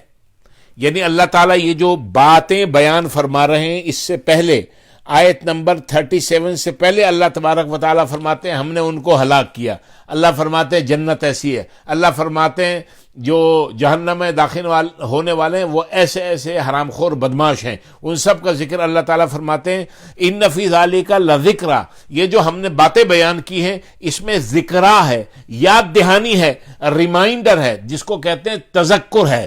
یعنی اللہ تعالیٰ یہ جو باتیں بیان فرما رہے ہیں اس سے پہلے آیت نمبر 37 سے پہلے اللہ تبارک و تعالیٰ فرماتے ہیں ہم نے ان کو ہلاک کیا۔ اللہ فرماتے ہیں جنت ایسی ہے، اللہ فرماتے ہیں جو جہنم میں داخل ہونے والے ہیں وہ ایسے ایسے حرام خور بدماش ہیں، ان سب کا ذکر اللہ تعالیٰ فرماتے ہیں ان فی ذالک لذکریٰ، یہ جو ہم نے باتیں بیان کی ہیں اس میں ذکرہ ہے، یاد دہانی ہے، ریمائنڈر ہے، جس کو کہتے ہیں تذکر ہے،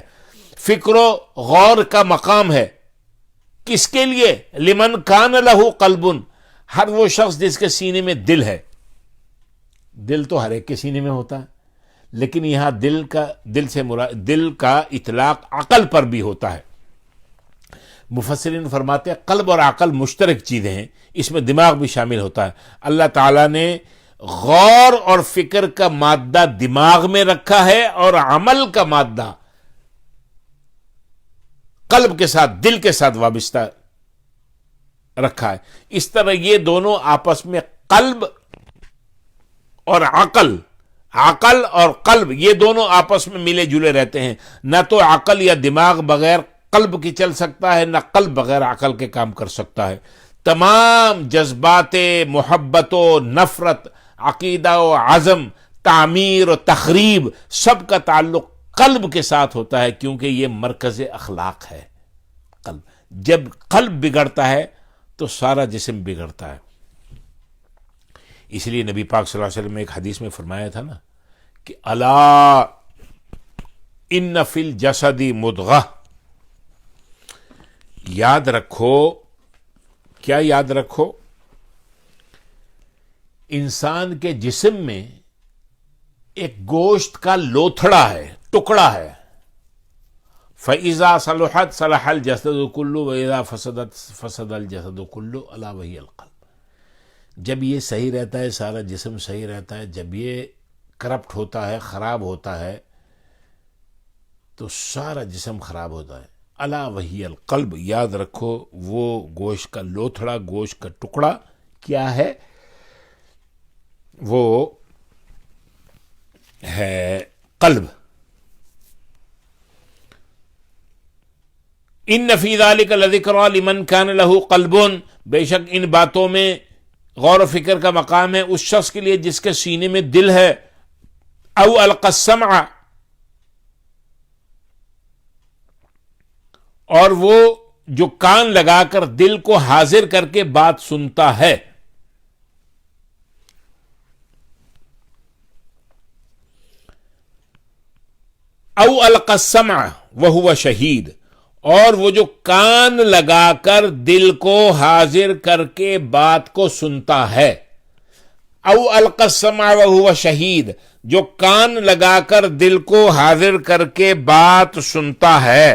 فکر و غور کا مقام ہے۔ کس کے لیے؟ لمن کان لہ قلب، ہر وہ شخص جس کے سینے میں دل ہے۔ دل تو ہر ایک کے سینے میں ہوتا ہے، لیکن یہاں دل کا اطلاق عقل پر بھی ہوتا ہے۔ مفسرین فرماتے ہیں قلب اور عقل مشترک چیزیں ہیں، اس میں دماغ بھی شامل ہوتا ہے۔ اللہ تعالیٰ نے غور اور فکر کا مادہ دماغ میں رکھا ہے اور عمل کا مادہ قلب کے ساتھ، دل کے ساتھ وابستہ رکھا ہے۔ اس طرح یہ دونوں آپس میں قلب اور عقل اور قلب، یہ دونوں آپس میں ملے جلے رہتے ہیں۔ نہ تو عقل یا دماغ بغیر قلب کی چل سکتا ہے، نہ قلب بغیر عقل کے کام کر سکتا ہے۔ تمام جذبات محبت و نفرت، عقیدہ و عزم، تعمیر و تخریب، سب کا تعلق قلب کے ساتھ ہوتا ہے، کیونکہ یہ مرکز اخلاق ہے قلب۔ جب قلب بگڑتا ہے تو سارا جسم بگڑتا ہے۔ اس لیے نبی پاک صلی اللہ علیہ وسلم نے ایک حدیث میں فرمایا تھا نا کہ الا ان فی الجسد مضغہ، یاد رکھو، کیا یاد رکھو؟ انسان کے جسم میں ایک گوشت کا لوتھڑا ہے، ٹکڑا ہے۔ فَإِذَا صَلُحَتْ صَلَحَ الْجَسَدُ كُلُّهُ وَإِذَا فَسَدَتْ فَسَدَ الْجَسَدُ كُلُّهُ أَلَا وَهِيَ الْقَلْبُ۔ جب یہ صحیح رہتا ہے سارا جسم صحیح رہتا ہے، جب یہ کرپٹ ہوتا ہے، خراب ہوتا ہے، تو سارا جسم خراب ہوتا ہے۔ الا وہی القلب، یاد رکھو وہ گوشت کا لوتھڑا، گوشت کا ٹکڑا کیا ہے؟ وہ ہے قلب۔ ان فی ذالک لذکریٰ لمن کان لہ قلب، بے شک ان باتوں میں غور و فکر کا مقام ہے اس شخص کے لیے جس کے سینے میں دل ہے۔ او القی السمع، اور وہ جو کان لگا کر دل کو حاضر کر کے بات سنتا ہے. او القى السمع وهو شہید، اور وہ جو کان لگا کر دل کو حاضر کر کے بات کو سنتا ہے. او القى السمع وهو شہید، جو کان لگا کر دل کو حاضر کر کے بات سنتا ہے.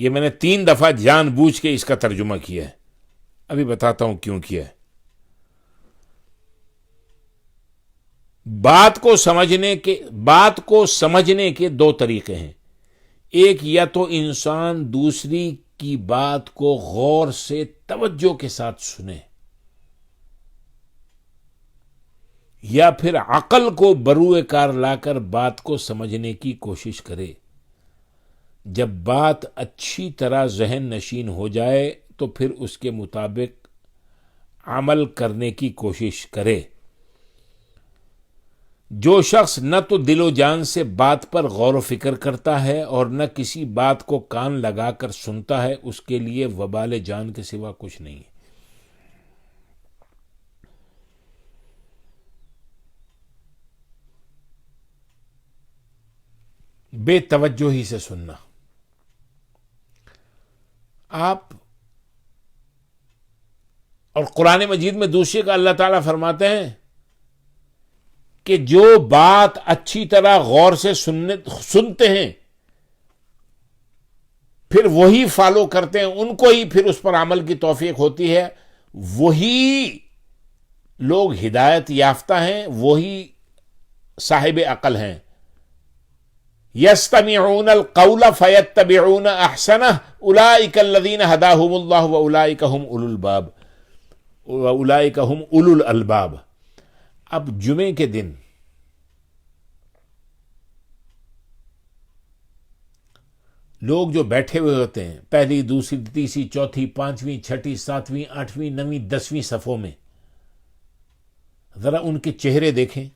یہ میں نے 3 دفعہ جان بوجھ کے اس کا ترجمہ کیا ہے، ابھی بتاتا ہوں کیوں کیا ہے. بات کو سمجھنے کے 2 طریقے ہیں. ایک، یا تو انسان دوسری کی بات کو غور سے توجہ کے ساتھ سنے، یا پھر عقل کو بروئے کار لا کر بات کو سمجھنے کی کوشش کرے. جب بات اچھی طرح ذہن نشین ہو جائے تو پھر اس کے مطابق عمل کرنے کی کوشش کرے. جو شخص نہ تو دل و جان سے بات پر غور و فکر کرتا ہے اور نہ کسی بات کو کان لگا کر سنتا ہے، اس کے لیے وبال جان کے سوا کچھ نہیں ہے. بے توجہی سے سننا. آپ اور قرآن مجید میں دوسری کا اللہ تعالیٰ فرماتے ہیں کہ جو بات اچھی طرح غور سے سنتے ہیں پھر وہی فالو کرتے ہیں، ان کو ہی پھر اس پر عمل کی توفیق ہوتی ہے، وہی لوگ ہدایت یافتہ ہیں، وہی صاحب عقل ہیں. یستمعون القول فیتبعون احسنہ اولئک الذین ہداہم اللہ واولئک هم اولو الالباب. اب جمعے کے دن لوگ جو بیٹھے ہوئے ہوتے ہیں پہلی، دوسری، تیسری، چوتھی، پانچویں، چھٹی، ساتویں، آٹھویں، نویں، 10ویں صفوں میں، ذرا ان کے چہرے دیکھیں،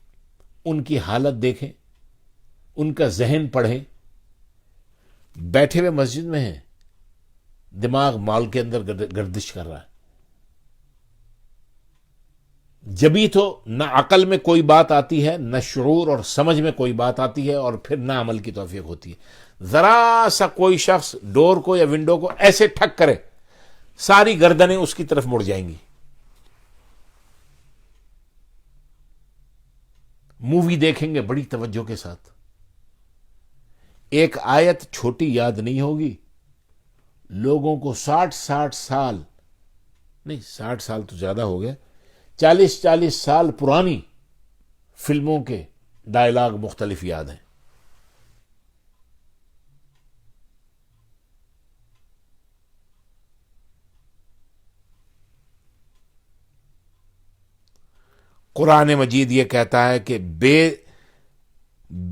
ان کی حالت دیکھیں، ان کا ذہن پڑھیں. بیٹھے ہوئے مسجد میں ہیں، دماغ مال کے اندر گردش کر رہا ہے. جبھی تو نہ عقل میں کوئی بات آتی ہے، نہ شعور اور سمجھ میں کوئی بات آتی ہے، اور پھر نہ عمل کی توفیق ہوتی ہے. ذرا سا کوئی شخص ڈور کو یا ونڈو کو ایسے ٹھک کرے، ساری گردنیں اس کی طرف مڑ جائیں گی. مووی دیکھیں گے بڑی توجہ کے ساتھ، ایک آیت چھوٹی یاد نہیں ہوگی. لوگوں کو 60 سال نہیں، 60 سال تو زیادہ ہو گئے، 40 سال پرانی فلموں کے ڈائلاگ مختلف یاد ہیں. قرآن مجید یہ کہتا ہے کہ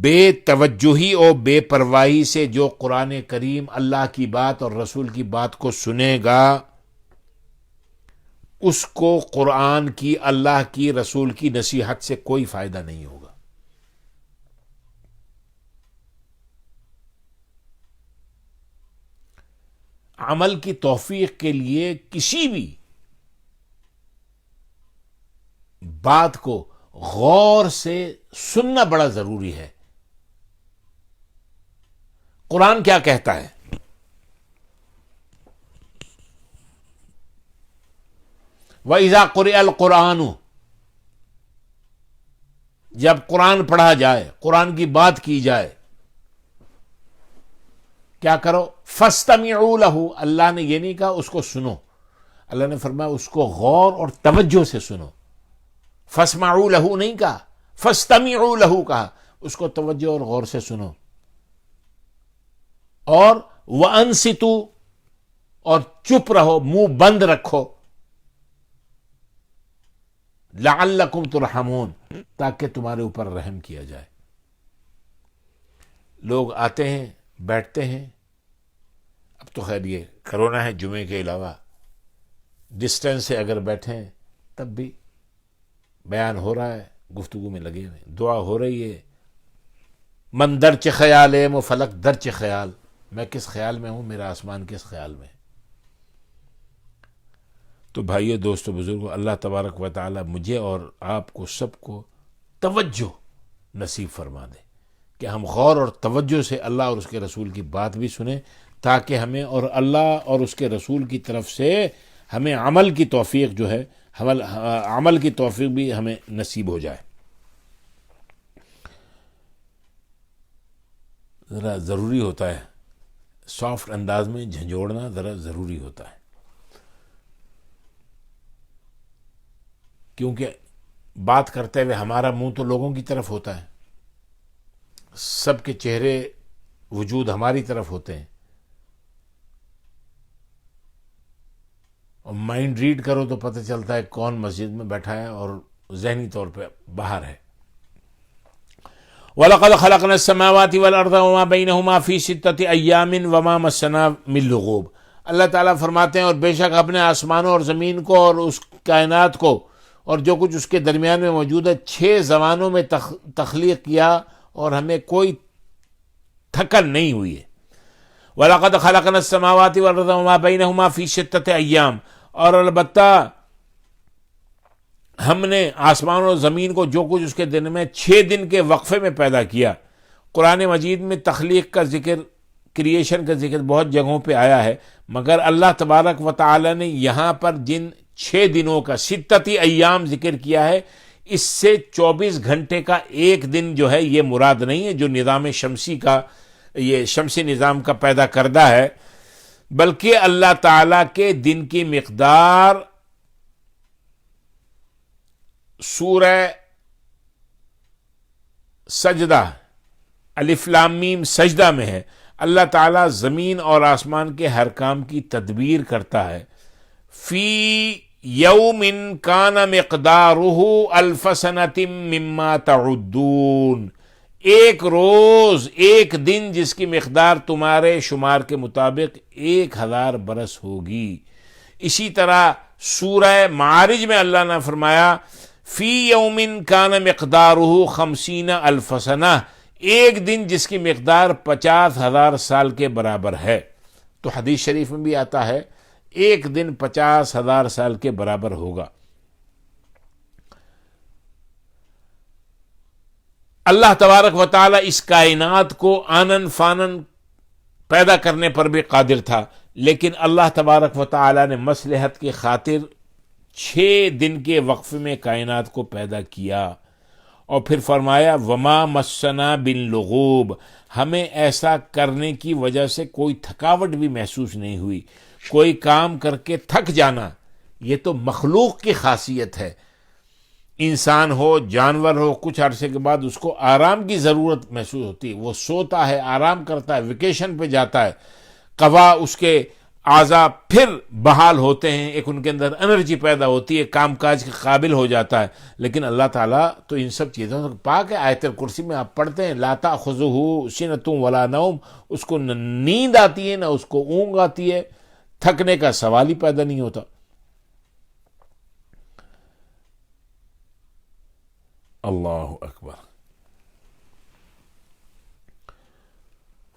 بے توجہی اور بے پرواہی سے جو قرآن کریم اللہ کی بات اور رسول کی بات کو سنے گا، اس کو قرآن کی، اللہ کی، رسول کی نصیحت سے کوئی فائدہ نہیں ہوگا. عمل کی توفیق کے لیے کسی بھی بات کو غور سے سننا بڑا ضروری ہے. قرآن کیا کہتا ہے؟ وَإِذَا قُرِئَ الْقُرْآنُ، جب قرآن پڑھا جائے، قرآن کی بات کی جائے، کیا کرو؟ فَاسْتَمِعُوا لَهُ. اللہ نے یہ نہیں کہا اس کو سنو، اللہ نے فرمایا اس کو غور اور توجہ سے سنو. فَاسْمَعُوا لَهُ نہیں کہا، فَاسْتَمِعُوا لَهُ کہا، اس کو توجہ اور غور سے سنو. اور وَأَنصِتُوا، اور چپ رہو، منہ بند رکھو. لَعَلَّكُمْ تُرْحَمُونَ، تاکہ تمہارے اوپر رحم کیا جائے. لوگ آتے ہیں، بیٹھتے ہیں. اب تو خیر یہ کرونا ہے، جمعے کے علاوہ ڈسٹینس سے اگر بیٹھیں تب بھی بیان ہو رہا ہے، گفتگو میں لگے ہوئے، دعا ہو رہی ہے. من درچ خیال ہے مو فلک درچ خیال. میں کس خیال میں ہوں، میرا آسمان کس خیال میں ہے۔ تو بھائیو، دوستو، بزرگوں، اللہ تبارک و تعالی مجھے اور آپ کو سب کو توجہ نصیب فرما دے کہ ہم غور اور توجہ سے اللہ اور اس کے رسول کی بات بھی سنیں، تاکہ ہمیں اور اللہ اور اس کے رسول کی طرف سے ہمیں عمل کی توفیق جو ہے، عمل کی توفیق بھی ہمیں نصیب ہو جائے۔ ذرا ضروری ہوتا ہے سافٹ انداز میں جھنجھوڑنا، ذرا ضروری ہوتا ہے، کیونکہ بات کرتے ہوئے ہمارا منہ تو لوگوں کی طرف ہوتا ہے، سب کے چہرے وجود ہماری طرف ہوتے ہیں، اور مائنڈ ریڈ کرو تو پتہ چلتا ہے کون مسجد میں بیٹھا ہے اور ذہنی طور پہ باہر ہے۔ وَلَقَدْ خَلَقْنَا السَّمَاوَاتِ وَالْأَرْضَ وَمَا بَيْنَهُمَا فِي سِتَّةِ أَيَّامٍ وَمَا مَسَّنَا مِن لُغُوبٍ۔ اللہ تعالیٰ فرماتے ہیں، اور بے شک اپنے آسمانوں اور زمین کو اور اس کائنات کو اور جو کچھ اس کے درمیان میں موجود ہے 6 زمانوں میں تخلیق کیا، اور ہمیں کوئی تھکن نہیں ہوئی ہے۔ وَلَقَدْ خَلَقْنَا السَّمَاوَاتِ وَالْأَرْضَ وَمَا بَيْنَهُمَا فِي سِتَّةِ أَيَّامٍ، اور البتہ ہم نے آسمان اور زمین کو جو کچھ اس کے دن میں 6 دن کے وقفے میں پیدا کیا۔ قرآن مجید میں تخلیق کا ذکر، کریشن کا ذکر بہت جگہوں پہ آیا ہے، مگر اللہ تبارک و تعالی نے یہاں پر جن 6 دنوں کا ستتی ایام ذکر کیا ہے، اس سے 24 گھنٹے کا ایک دن جو ہے یہ مراد نہیں ہے جو نظام شمسی کا، یہ شمسی نظام کا پیدا کردہ ہے، بلکہ اللہ تعالی کے دن کی مقدار سورہ سجدہ الف لام میم سجدہ میں ہے۔ اللہ تعالیٰ زمین اور آسمان کے ہر کام کی تدبیر کرتا ہے۔ فی یوم کان مقدارہ الف سنۃ مما تعدون، ایک روز، ایک دن جس کی مقدار تمہارے شمار کے مطابق 1000 برس ہوگی۔ اسی طرح سورہ معارج میں اللہ نے فرمایا فی یوم کان مقدارہ 50 الف سنہ، ایک دن جس کی مقدار 50,000 سال کے برابر ہے۔ تو حدیث شریف میں بھی آتا ہے ایک دن 50,000 سال کے برابر ہوگا۔ اللہ تبارک و تعالی اس کائنات کو آنن فانن پیدا کرنے پر بھی قادر تھا، لیکن اللہ تبارک و تعالی نے مصلحت کی خاطر 6 دن کے وقفے میں کائنات کو پیدا کیا، اور پھر فرمایا وما مسنا باللغوب، ہمیں ایسا کرنے کی وجہ سے کوئی تھکاوٹ بھی محسوس نہیں ہوئی۔ کوئی کام کر کے تھک جانا یہ تو مخلوق کی خاصیت ہے، انسان ہو جانور ہو، کچھ عرصے کے بعد اس کو آرام کی ضرورت محسوس ہوتی ہے، وہ سوتا ہے، آرام کرتا ہے، ویکیشن پہ جاتا ہے، قوا اس کے اعضاء پھر بحال ہوتے ہیں، ایک ان کے اندر انرجی پیدا ہوتی ہے، کام کاج کے قابل ہو جاتا ہے۔ لیکن اللہ تعالیٰ تو ان سب چیزوں سے پاک ہے۔ آیت الکرسی میں آپ پڑھتے ہیں لا تأخذہ سنۃ ولا نوم، اس کو نہ نیند آتی ہے نہ اس کو اونگ آتی ہے، تھکنے کا سوال ہی پیدا نہیں ہوتا۔ اللہ اکبر۔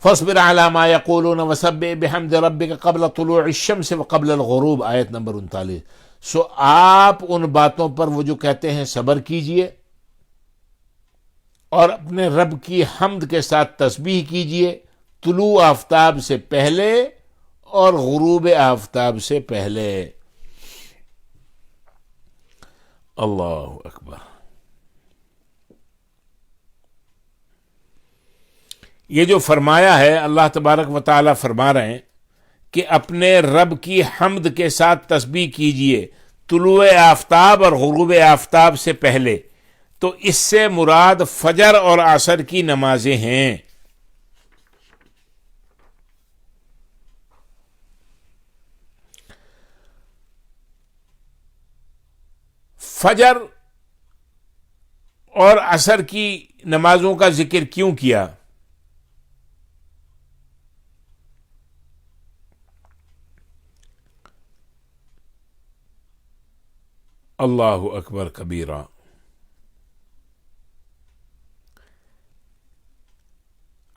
فاصبر على ما يقولون وسبح بحمد ربك قبل طلوع الشمس وقبل الغروب، آیت نمبر 39۔ سو آپ ان باتوں پر وہ جو کہتے ہیں صبر کیجئے، اور اپنے رب کی حمد کے ساتھ تسبیح کیجئے طلوع آفتاب سے پہلے اور غروب آفتاب سے پہلے۔ اللہ اکبر۔ یہ جو فرمایا ہے اللہ تبارک و تعالیٰ فرما رہے ہیں کہ اپنے رب کی حمد کے ساتھ تسبیح کیجئے طلوع آفتاب اور غروب آفتاب سے پہلے، تو اس سے مراد فجر اور عصر کی نمازیں ہیں۔ فجر اور عصر کی نمازوں کا ذکر کیوں کیا؟ اللہ اکبر کبیرہ۔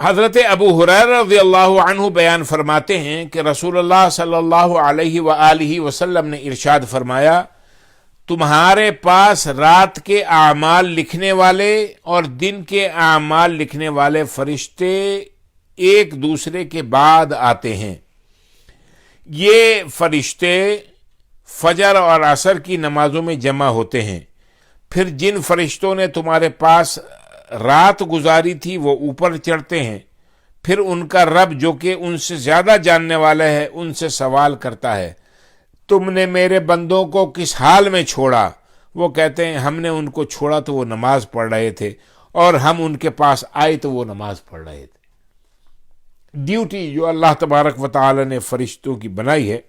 حضرت ابو ہریرہ رضی اللہ عنہ بیان فرماتے ہیں کہ رسول اللہ صلی اللہ علیہ وآلہ وسلم نے ارشاد فرمایا، تمہارے پاس رات کے اعمال لکھنے والے اور دن کے اعمال لکھنے والے فرشتے ایک دوسرے کے بعد آتے ہیں۔ یہ فرشتے فجر اور عصر کی نمازوں میں جمع ہوتے ہیں، پھر جن فرشتوں نے تمہارے پاس رات گزاری تھی وہ اوپر چڑھتے ہیں، پھر ان کا رب جو کہ ان سے زیادہ جاننے والا ہے ان سے سوال کرتا ہے، تم نے میرے بندوں کو کس حال میں چھوڑا؟ وہ کہتے ہیں ہم نے ان کو چھوڑا تو وہ نماز پڑھ رہے تھے، اور ہم ان کے پاس آئے تو وہ نماز پڑھ رہے تھے۔ ڈیوٹی جو اللہ تبارک و تعالی نے فرشتوں کی بنائی ہے۔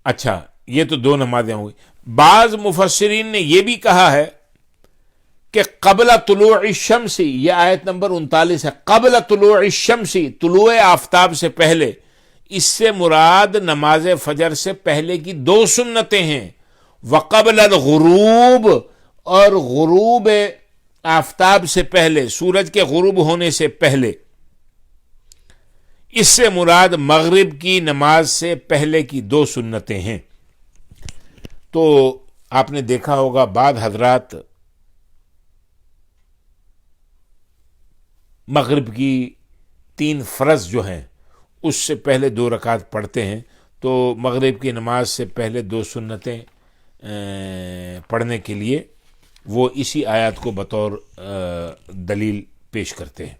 اچھا، یہ تو دو نمازیں ہوئی۔ بعض مفسرین نے یہ بھی کہا ہے کہ قبل طلوع الشمس، یہ آیت نمبر 39 ہے، قبل طلوع الشمس، طلوع آفتاب سے پہلے، اس سے مراد نماز فجر سے پہلے کی دو سنتیں ہیں، وقبل الغروب، اور غروب آفتاب سے پہلے، سورج کے غروب ہونے سے پہلے، اس سے مراد مغرب کی نماز سے پہلے کی دو سنتیں ہیں۔ تو آپ نے دیکھا ہوگا بعض حضرات مغرب کی 3 فرض جو ہیں اس سے پہلے 2 رکعت پڑھتے ہیں، تو مغرب کی نماز سے پہلے 2 سنتیں پڑھنے کے لیے وہ اسی آیات کو بطور دلیل پیش کرتے ہیں۔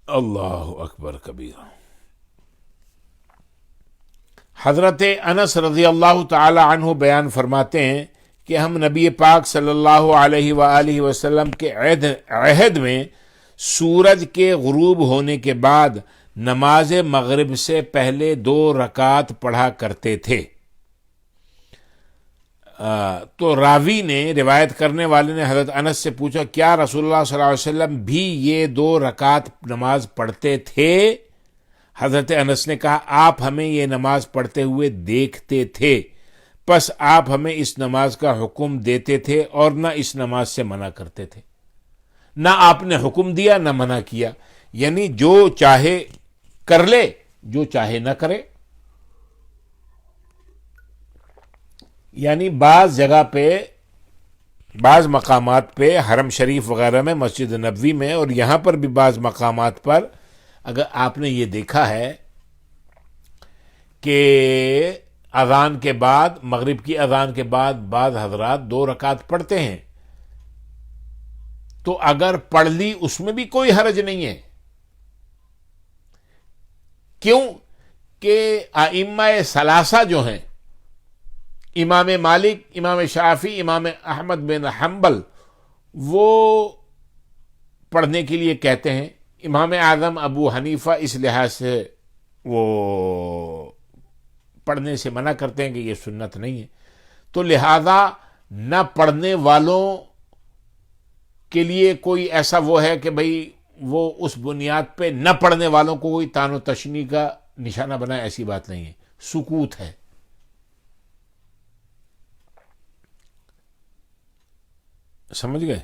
اللہ اکبر کبیرہ۔ حضرت انس رضی اللہ تعالی عنہ بیان فرماتے ہیں کہ ہم نبی پاک صلی اللہ علیہ وآلہ وسلم کے عہد میں سورج کے غروب ہونے کے بعد نماز مغرب سے پہلے 2 رکعت پڑھا کرتے تھے۔ تو راوی نے، روایت کرنے والے نے حضرت انس سے پوچھا، کیا رسول اللہ صلی اللہ علیہ وسلم بھی یہ 2 رکعت نماز پڑھتے تھے؟ حضرت انس نے کہا، آپ ہمیں یہ نماز پڑھتے ہوئے دیکھتے تھے، پس آپ ہمیں اس نماز کا حکم دیتے تھے اور نہ اس نماز سے منع کرتے تھے۔ نہ آپ نے حکم دیا نہ منع کیا، یعنی جو چاہے کر لے، جو چاہے نہ کرے۔ یعنی بعض جگہ پہ، بعض مقامات پہ، حرم شریف وغیرہ میں، مسجد نبوی میں، اور یہاں پر بھی بعض مقامات پر اگر آپ نے یہ دیکھا ہے کہ اذان کے بعد، مغرب کی اذان کے بعد بعض حضرات 2 رکعت پڑھتے ہیں، تو اگر پڑھ لی اس میں بھی کوئی حرج نہیں ہے۔ کیوں کہ ائمہ ثلاثہ جو ہیں، امام مالک، امام شافعی، امام احمد بن حنبل، وہ پڑھنے کے لیے کہتے ہیں۔ امام اعظم ابو حنیفہ اس لحاظ سے وہ پڑھنے سے منع کرتے ہیں کہ یہ سنت نہیں ہے۔ تو لہذا نہ پڑھنے والوں کے لیے کوئی ایسا وہ ہے کہ بھئی وہ اس بنیاد پہ نہ پڑھنے والوں کو کوئی طعن و تشنیع کا نشانہ بنائے، ایسی بات نہیں ہے، سکوت ہے۔ سمجھ گئے؟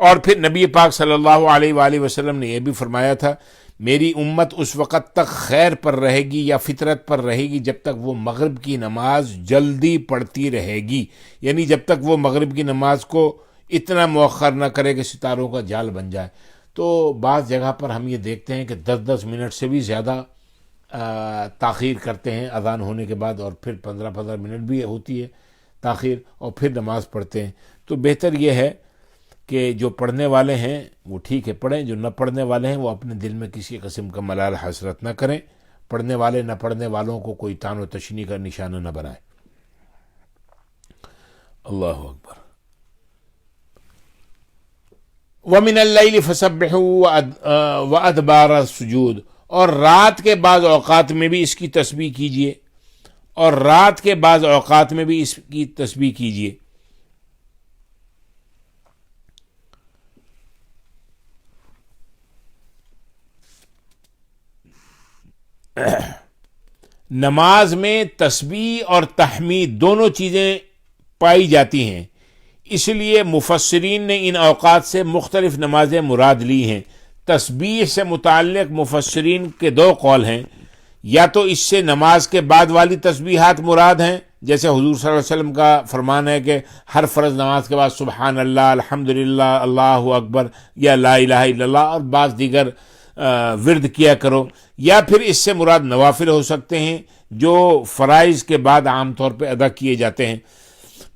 اور پھر نبی پاک صلی اللہ علیہ وآلہ وسلم نے یہ بھی فرمایا تھا، میری امت اس وقت تک خیر پر رہے گی یا فطرت پر رہے گی جب تک وہ مغرب کی نماز جلدی پڑھتی رہے گی، یعنی جب تک وہ مغرب کی نماز کو اتنا مؤخر نہ کرے کہ ستاروں کا جال بن جائے۔ تو بعض جگہ پر ہم یہ دیکھتے ہیں کہ 10 منٹ سے بھی زیادہ تاخیر کرتے ہیں اذان ہونے کے بعد، اور پھر 15 منٹ بھی ہوتی ہے تاخیر، اور پھر نماز پڑھتے ہیں۔ تو بہتر یہ ہے کہ جو پڑھنے والے ہیں وہ ٹھیک ہے پڑھیں، جو نہ پڑھنے والے ہیں وہ اپنے دل میں کسی قسم کا ملال حسرت نہ کریں، پڑھنے والے نہ پڑھنے والوں کو کوئی طعن و تشنیع کا نشانہ نہ بنائے۔ اللہ اکبر۔ وَمِنَ اللَّيْلِ فَسَبِّحُوا وَأَدْبَارَ السُّجُودِ، اور رات کے بعض اوقات میں بھی اس کی تسبیح کیجئے، اور رات کے بعض اوقات میں بھی اس کی تسبیح کیجئے۔ نماز میں تسبیح اور تحمید دونوں چیزیں پائی جاتی ہیں، اس لیے مفسرین نے ان اوقات سے مختلف نمازیں مراد لی ہیں۔ تسبیح سے متعلق مفسرین کے دو قول ہیں، یا تو اس سے نماز کے بعد والی تسبیحات مراد ہیں، جیسے حضور صلی اللہ علیہ وسلم کا فرمان ہے کہ ہر فرض نماز کے بعد سبحان اللہ، الحمدللہ، اللہ اکبر یا لا الہ الا اللہ اور بعض دیگر ورد کیا کرو، یا پھر اس سے مراد نوافل ہو سکتے ہیں جو فرائض کے بعد عام طور پہ ادا کیے جاتے ہیں۔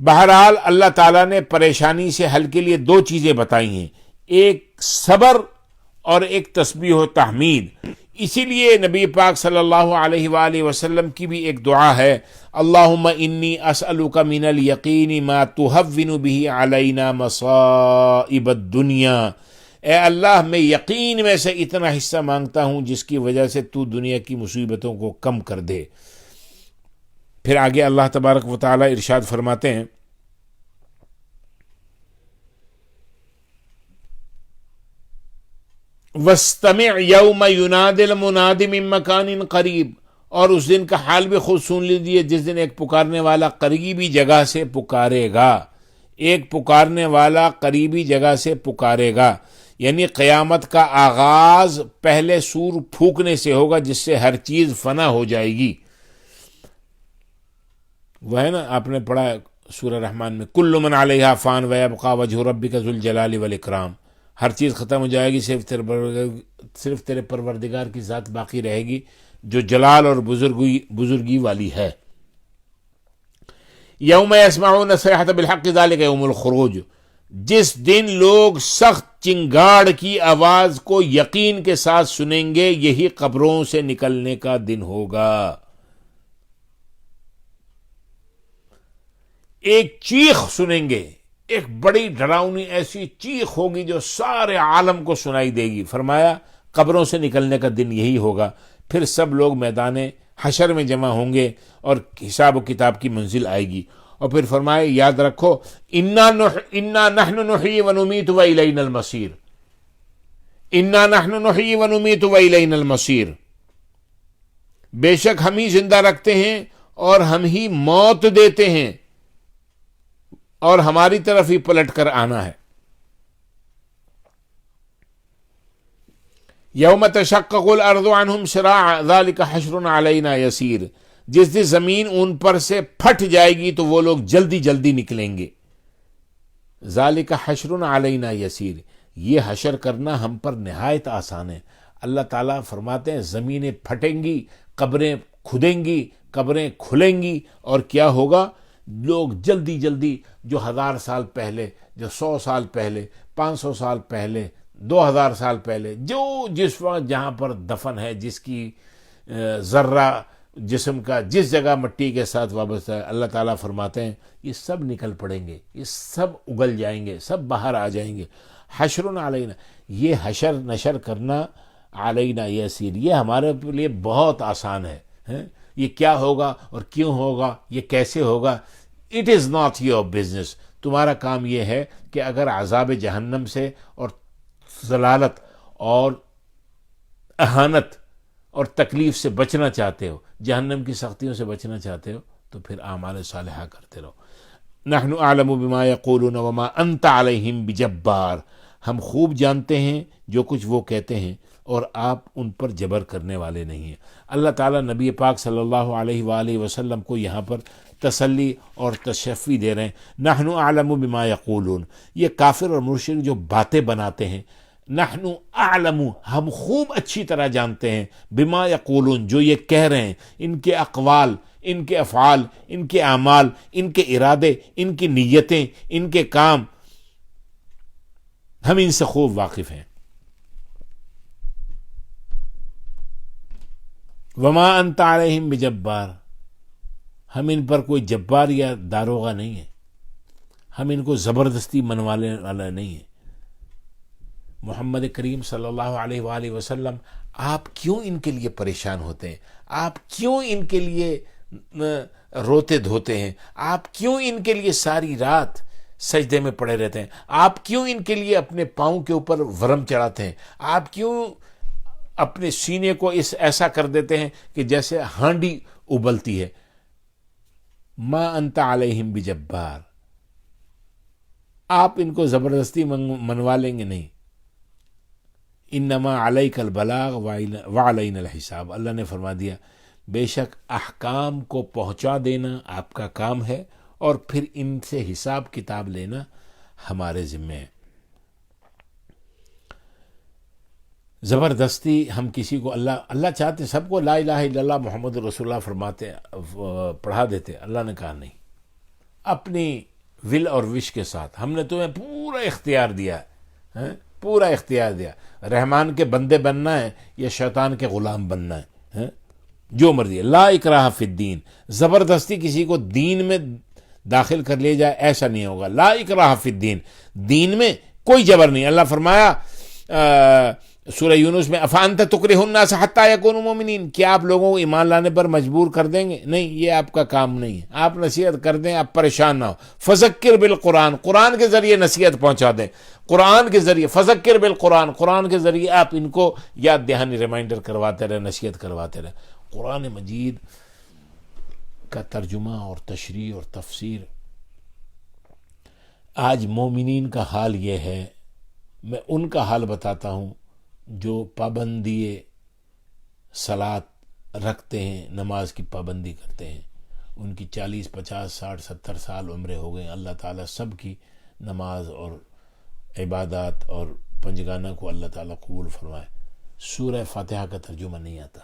بہرحال اللہ تعالیٰ نے پریشانی سے حل کے لیے دو چیزیں بتائی ہیں، ایک صبر اور ایک تسبیح و تحمید۔ اسی لیے نبی پاک صلی اللہ علیہ وآلہ وسلم کی بھی ایک دعا ہے، اللہم انی اسألک من الیقین ما تہون بہ علینا مصائب الدنیا، اے اللہ میں یقین میں سے اتنا حصہ مانگتا ہوں جس کی وجہ سے تو دنیا کی مصیبتوں کو کم کر دے۔ پھر آگے اللہ تبارک و تعالی ارشاد فرماتے ہیں، وَاسْتَمِعْ يَوْمَ يُنَادِ الْمُنَادِ مِن مَّكَانٍ قَرِيبٍ، اور اس دن کا حال بھی خود سن لیجیے جس دن ایک پکارنے والا قریبی جگہ سے پکارے گا، ایک پکارنے والا قریبی جگہ سے پکارے گا، یعنی قیامت کا آغاز پہلے سور پھونکنے سے ہوگا جس سے ہر چیز فنا ہو جائے گی۔ وہ ہے نا، آپ نے پڑھا سورہ رحمان میں، کل من علیہا فان ویبقی وجہ ربک ذو الجلال والاکرام، ہر چیز ختم ہو جائے گی، صرف تیرے پروردگار کی ذات باقی رہے گی جو جلال اور بزرگی والی ہے۔ یوم یسمعون الصیحۃ بالحق ذلک یوم الخروج، جس دن لوگ سخت چنگاڑ کی آواز کو یقین کے ساتھ سنیں گے، یہی قبروں سے نکلنے کا دن ہوگا۔ ایک چیخ سنیں گے، ایک بڑی ڈراؤنی ایسی چیخ ہوگی جو سارے عالم کو سنائی دے گی۔ فرمایا قبروں سے نکلنے کا دن یہی ہوگا، پھر سب لوگ میدان حشر میں جمع ہوں گے اور حساب و کتاب کی منزل آئے گی۔ اور پھر فرمائے یاد رکھو، انا نحن نحیی ونمیت والینا المصیر، انا نحن نحیی ونمیت والینا المصیر، بے شک ہم ہی زندہ رکھتے ہیں اور ہم ہی موت دیتے ہیں اور ہماری طرف ہی پلٹ کر آنا ہے۔ یوم تشقق الارض عنہم سراعا ذلک حشر علینا یسیر، جس دن زمین ان پر سے پھٹ جائے گی تو وہ لوگ جلدی جلدی نکلیں گے۔ ذالک حشر علینا یسیر، یہ حشر کرنا ہم پر نہایت آسان ہے۔ اللہ تعالیٰ فرماتے ہیں زمینیں پھٹیں گی، قبریں کھدیں گی، قبریں کھلیں گی، اور کیا ہوگا؟ لوگ جلدی جلدی، جو 1000 سال پہلے، جو 100 سال پہلے، 500 سال پہلے، 2000 سال پہلے، جو جس وقت جہاں پر دفن ہے، جس کی ذرہ جسم کا جس جگہ مٹی کے ساتھ وابستہ ہے، اللہ تعالیٰ فرماتے ہیں یہ سب نکل پڑیں گے، یہ سب اگل جائیں گے، سب باہر آ جائیں گے۔ حشر علینا، یہ حشر نشر کرنا علینا یسیر، یہ ہمارے لیے بہت آسان ہے۔ یہ کیا ہوگا اور کیوں ہوگا، یہ کیسے ہوگا، it is not your business. تمہارا کام یہ ہے کہ اگر عذاب جہنم سے اور ضلالت اور اہانت اور تکلیف سے بچنا چاہتے ہو، جہنم کی سختیوں سے بچنا چاہتے ہو، تو پھر اعمال صالحہ کرتے رہو۔ نحن اعلم بما یقولون وما انت علیہم بجبار، ہم خوب جانتے ہیں جو کچھ وہ کہتے ہیں اور آپ ان پر جبر کرنے والے نہیں ہیں۔ اللہ تعالیٰ نبی پاک صلی اللہ علیہ وآلہ وسلم کو یہاں پر تسلی اور تشفی دے رہے ہیں۔ نحن اعلم بما یقولون، یہ کافر اور مشرک جو باتیں بناتے ہیں، نحن اعلم، ہم خوب اچھی طرح جانتے ہیں، بما یقولون، جو یہ کہہ رہے ہیں، ان کے اقوال، ان کے افعال، ان کے اعمال، ان کے ارادے، ان کی نیتیں، ان کے کام، ہم ان سے خوب واقف ہیں۔ وما انت علیہم بجبار، ہم ان پر کوئی جبار یا داروغہ نہیں ہے، ہم ان کو زبردستی منوانے والا نہیں ہے۔ محمد کریم صلی اللہ علیہ وآلہ وسلم، آپ کیوں ان کے لیے پریشان ہوتے ہیں؟ آپ کیوں ان کے لیے روتے دھوتے ہیں؟ آپ کیوں ان کے لیے ساری رات سجدے میں پڑے رہتے ہیں؟ آپ کیوں ان کے لیے اپنے پاؤں کے اوپر ورم چڑھاتے ہیں؟ آپ کیوں اپنے سینے کو ایسا کر دیتے ہیں کہ جیسے ہانڈی ابلتی ہے. ما انت علیہم بجبار، آپ ان کو زبردستی منوا لیں گے نہیں. انما علیک البلاغ وعلینا الحساب، اللہ نے فرما دیا بے شک احکام کو پہنچا دینا آپ کا کام ہے، اور پھر ان سے حساب کتاب لینا ہمارے ذمہ ہے. زبردستی ہم کسی کو اللہ چاہتے سب کو لا الہ الا اللہ محمد رسول اللہ فرماتے پڑھا دیتے. اللہ نے کہا نہیں، اپنی ول اور وش کے ساتھ ہم نے تمہیں پورا اختیار دیا ہے، پورا اختیار دیا. رحمان کے بندے بننا ہے یا شیطان کے غلام بننا ہے، جو مرضی. لا اکراہ فی الدین، زبردستی کسی کو دین میں داخل کر لیا جائے ایسا نہیں ہوگا. لا اکراہ فی الدین، دین میں کوئی جبر نہیں. اللہ فرمایا سورہ یونس میں افانت تکرہ الناس حتی یکونوا مومنین، کیا آپ لوگوں کو ایمان لانے پر مجبور کر دیں گے؟ نہیں، یہ آپ کا کام نہیں ہے. آپ نصیحت کر دیں، آپ پریشان نہ ہو. فذکر بالقرآن، قرآن کے ذریعے نصیحت پہنچا دیں. قرآن کے ذریعے فذکر بالقرآن، قرآن کے ذریعے آپ ان کو یاد دہانی ریمائنڈر کرواتے رہے، نصیحت کرواتے رہے. قرآن مجید کا ترجمہ اور تشریح اور تفسیر، آج مومنین کا حال یہ ہے. میں ان کا حال بتاتا ہوں جو پابندی صلاۃ رکھتے ہیں، نماز کی پابندی کرتے ہیں. ان کی 40 50 60 70 سال عمریں ہو گئے. اللہ تعالیٰ سب کی نماز اور عبادات اور پنجگانہ کو اللہ تعالیٰ قبول فرمائے. سورہ فاتحہ کا ترجمہ نہیں آتا.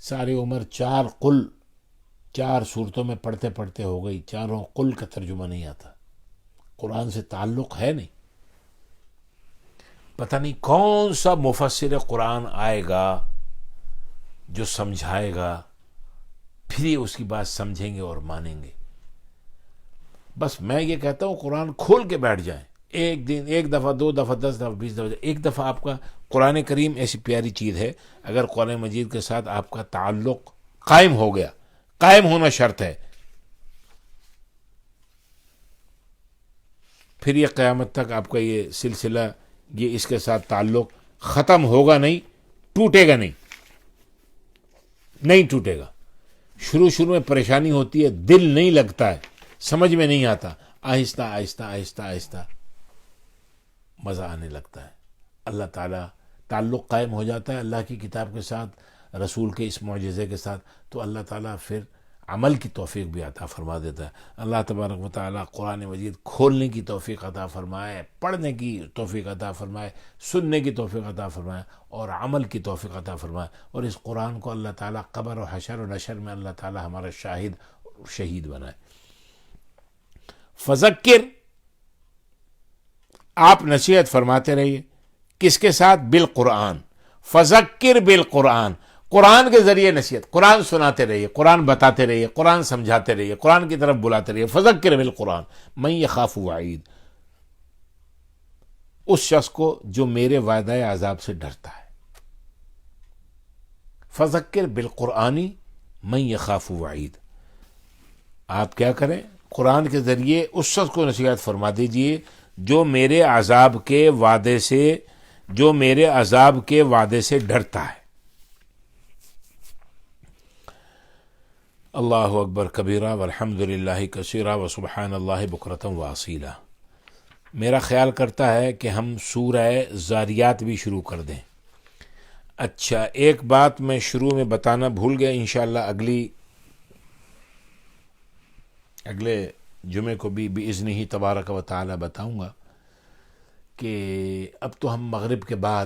ساری عمر 4 قل 4 صورتوں میں پڑھتے پڑھتے ہو گئی، چاروں قل کا ترجمہ نہیں آتا. قرآن سے تعلق ہے نہیں. پتہ نہیں کون سا مفسر قرآن آئے گا جو سمجھائے گا، پھر یہ اس کی بات سمجھیں گے اور مانیں گے. بس میں یہ کہتا ہوں قرآن کھول کے بیٹھ جائیں. ایک دن، ایک دفعہ، 2 دفعہ، 10 دفعہ، 20 دفعہ، ایک دفعہ آپ کا قرآن کریم ایسی پیاری چیز ہے، اگر قرآن مجید کے ساتھ آپ کا تعلق قائم ہو گیا، قائم ہونا شرط ہے، پھر یہ قیامت تک آپ کا یہ سلسلہ، یہ اس کے ساتھ تعلق ختم ہوگا نہیں، ٹوٹے گا نہیں، نہیں ٹوٹے گا. شروع میں پریشانی ہوتی ہے، دل نہیں لگتا ہے، سمجھ میں نہیں آتا. آہستہ آہستہ آہستہ آہستہ مزہ آنے لگتا ہے. اللہ تعالیٰ تعلق قائم ہو جاتا ہے اللہ کی کتاب کے ساتھ، رسول کے اس معجزے کے ساتھ، تو اللہ تعالیٰ پھر عمل کی توفیق بھی عطا فرما دیتا ہے. اللہ تبارک و تعالیٰ قرآن مجید کھولنے کی توفیق عطا فرمائے، پڑھنے کی توفیق عطا فرمائے، سننے کی توفیق عطا فرمائے، اور عمل کی توفیق عطا فرمائے. اور اس قرآن کو اللہ تعالیٰ قبر و حشر و نشر میں اللہ تعالیٰ ہمارا شاہد شہید بنائے. فذکر، آپ نصیحت فرماتے رہیے. کس کے ساتھ؟ بالقرآن. فذکر بالقرآن، قرآن کے ذریعے نصیحت، قرآن سناتے رہیے، قرآن بتاتے رہیے، قرآن سمجھاتے رہیے، قرآن کی طرف بلاتے رہیے. فذکر بالقرآن من یخاف وعید، اس شخص کو جو میرے وعدہ عذاب سے ڈرتا ہے. فذکر بالقرآن من یخاف وعید، آپ کیا کریں؟ قرآن کے ذریعے اس شخص کو نصیحت فرما دیجئے جو میرے عذاب کے وعدے سے ڈرتا ہے. اللہ اکبر کبیرہ والحمد للہ کثیرہ وسبحان اللہ بکرۃ واصیلہ. میرا خیال کرتا ہے کہ ہم سورہ ذاریات بھی شروع کر دیں. اچھا، ایک بات میں شروع میں بتانا بھول گیا، انشاءاللہ اگلے جمعے کو بھی بإذنہ تبارک و تعالی بتاؤں گا کہ اب تو ہم مغرب کے بعد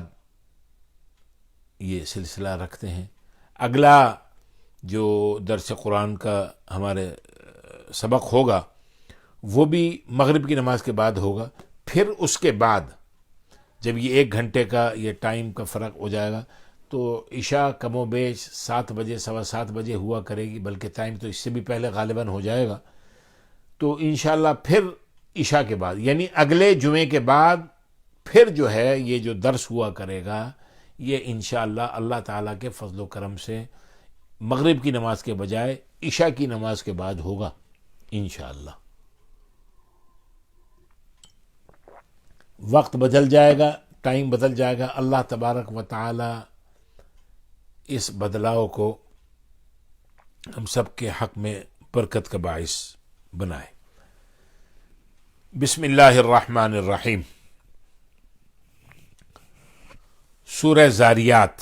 یہ سلسلہ رکھتے ہیں. اگلا جو درس قرآن کا ہمارے سبق ہوگا وہ بھی مغرب کی نماز کے بعد ہوگا. پھر اس کے بعد جب یہ 1 گھنٹے کا یہ ٹائم کا فرق ہو جائے گا تو عشاء کم و بیش 7 بجے 7:15 بجے ہوا کرے گی، بلکہ ٹائم تو اس سے بھی پہلے غالباً ہو جائے گا. تو انشاءاللہ پھر عشاء کے بعد یعنی اگلے جمعے کے بعد پھر جو ہے یہ جو درس ہوا کرے گا یہ انشاءاللہ اللہ تعالیٰ کے فضل و کرم سے مغرب کی نماز کے بجائے عشاء کی نماز کے بعد ہوگا انشاءاللہ. وقت بدل جائے گا، ٹائم بدل جائے گا. اللہ تبارک و تعالی اس بدلاؤ کو ہم سب کے حق میں برکت کا باعث بنائے. بسم اللہ الرحمن الرحیم. سورہ زاریات.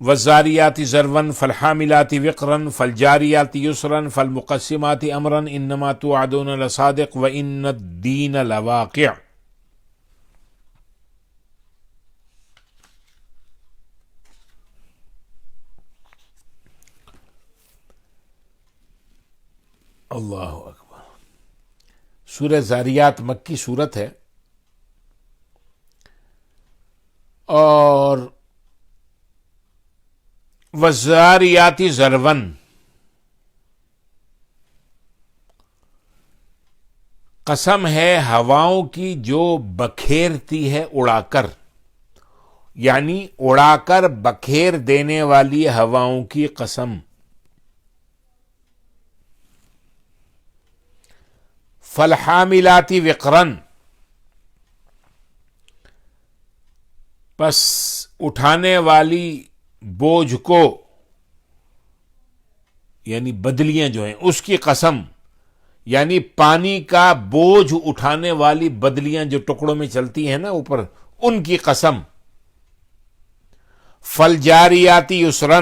والزاریات ذروا فالحاملات وقرا فالجاریات یسرا فالمقسمات امرا انما توعدون لصادق وان الدین لواقع. اللہ اکبر. سورہ زاریات مکی سورت ہے اور والزاریات ذروا قسم ہے ہواؤں کی جو بکھیرتی ہے اڑا کر، یعنی اڑا کر بکھیر دینے والی ہواؤں کی قسم. فالحاملات وقرا پس اٹھانے والی بوجھ کو، یعنی بدلیاں جو ہیں اس کی قسم، یعنی پانی کا بوجھ اٹھانے والی بدلیاں جو ٹکڑوں میں چلتی ہیں نا اوپر، ان کی قسم. فالجاریات یسرا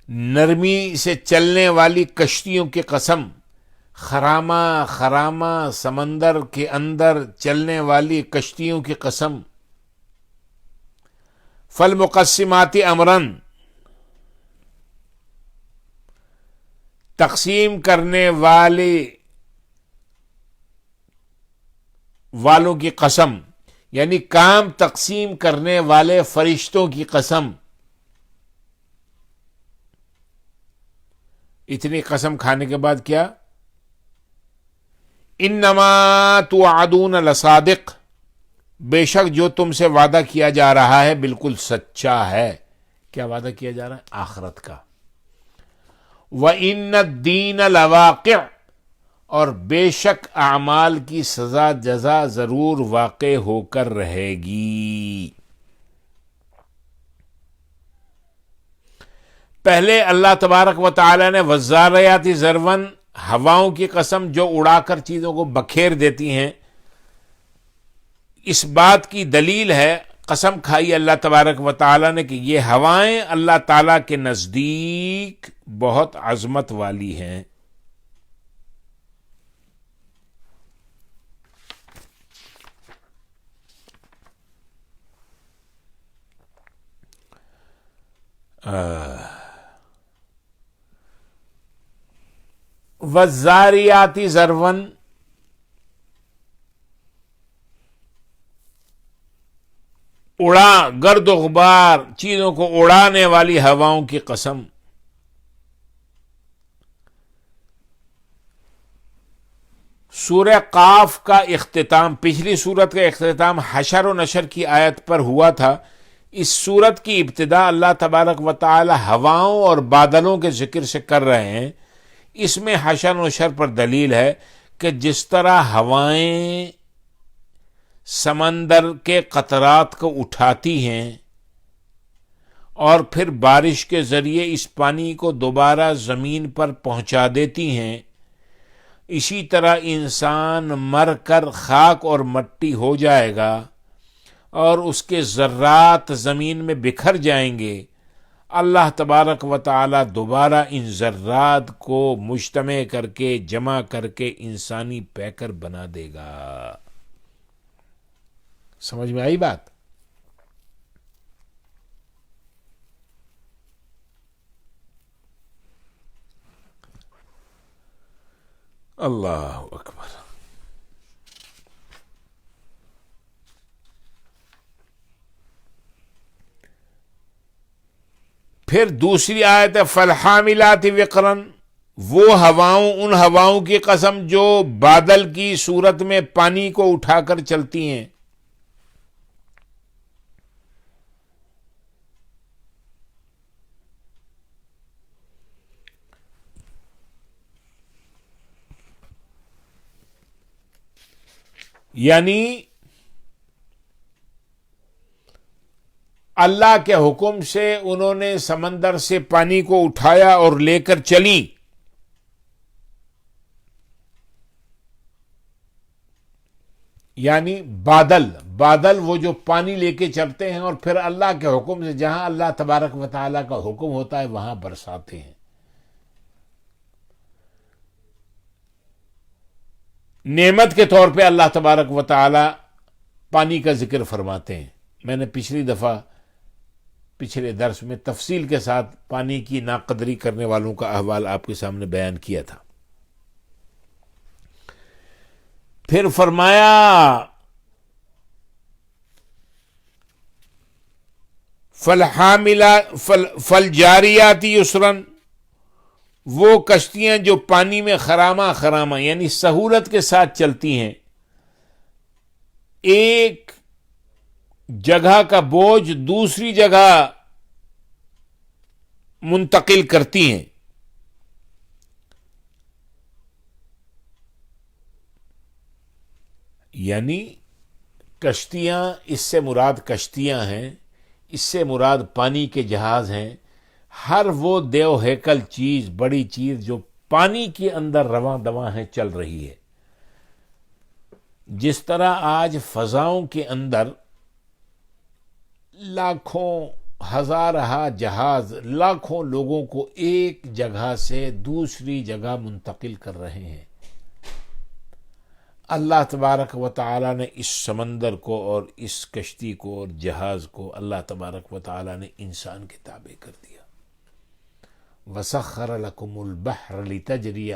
نرمی سے چلنے والی کشتیوں کی قسم. خرامہ خرامہ سمندر کے اندر چلنے والی کشتیوں کی قسم. فالمقسمات امرا تقسیم کرنے والوں کی قسم، یعنی کام تقسیم کرنے والے فرشتوں کی قسم. اتنی قسم کھانے کے بعد کیا؟ انما توعدون لصادق، بے شک جو تم سے وعدہ کیا جا رہا ہے بالکل سچا ہے. کیا وعدہ کیا جا رہا ہے؟ آخرت کا. وَإِنَّ الدِّينَ لَوَاقِعٌ، اور بے شک اعمال کی سزا جزا ضرور واقع ہو کر رہے گی. پہلے اللہ تبارک و تعالی نے والزاریات ذروا، ہواؤں کی قسم جو اڑا کر چیزوں کو بکھیر دیتی ہیں، اس بات کی دلیل ہے، قسم کھائی اللہ تبارک و تعالی نے کہ یہ ہوائیں اللہ تعالی کے نزدیک بہت عظمت والی ہیں. والزاریات ذروا اڑا، گرد و غبار چیزوں کو اڑانے والی ہواؤں کی قسم. سورہ قاف کا اختتام، پچھلی سورت کا اختتام حشر و نشر کی آیت پر ہوا تھا. اس سورت کی ابتدا اللہ تبارک و تعالی ہواؤں اور بادلوں کے ذکر سے کر رہے ہیں. اس میں حشر و نشر پر دلیل ہے کہ جس طرح ہوائیں سمندر کے قطرات کو اٹھاتی ہیں اور پھر بارش کے ذریعے اس پانی کو دوبارہ زمین پر پہنچا دیتی ہیں، اسی طرح انسان مر کر خاک اور مٹی ہو جائے گا اور اس کے ذرات زمین میں بکھر جائیں گے. اللہ تبارک و تعالی دوبارہ ان ذرات کو مجتمع کر کے، جمع کر کے انسانی پیکر بنا دے گا. سمجھ میں آئی بات؟ اللہ اکبر. پھر دوسری آیت ہے فالحاملات وقرا، وہ ہواؤں، ان ہواؤں کی قسم جو بادل کی صورت میں پانی کو اٹھا کر چلتی ہیں. یعنی اللہ کے حکم سے انہوں نے سمندر سے پانی کو اٹھایا اور لے کر چلی. یعنی بادل وہ جو پانی لے کے چلتے ہیں اور پھر اللہ کے حکم سے جہاں اللہ تبارک و تعالیٰ کا حکم ہوتا ہے وہاں برساتے ہیں. نعمت کے طور پہ اللہ تبارک و تعالیٰ پانی کا ذکر فرماتے ہیں. میں نے پچھلی دفعہ پچھلے درس میں تفصیل کے ساتھ پانی کی ناقدری کرنے والوں کا احوال آپ کے سامنے بیان کیا تھا. پھر فرمایا فَالْجَارِيَاتِ یسرن، وہ کشتیاں جو پانی میں خرامہ یعنی سہولت کے ساتھ چلتی ہیں، ایک جگہ کا بوجھ دوسری جگہ منتقل کرتی ہیں. یعنی کشتیاں، اس سے مراد کشتیاں ہیں، اس سے مراد پانی کے جہاز ہیں. ہر وہ دیو ہیکل چیز، بڑی چیز جو پانی کے اندر رواں دواں ہے، چل رہی ہے. جس طرح آج فضاؤں کے اندر لاکھوں ہزارہ جہاز لاکھوں لوگوں کو ایک جگہ سے دوسری جگہ منتقل کر رہے ہیں، اللہ تبارک و تعالیٰ نے اس سمندر کو اور اس کشتی کو اور جہاز کو اللہ تبارک و تعالیٰ نے انسان کے تابع کر دیا. وَسَخَّرَ لَكُمُ الْبَحْرَ لِتَجْرِيَ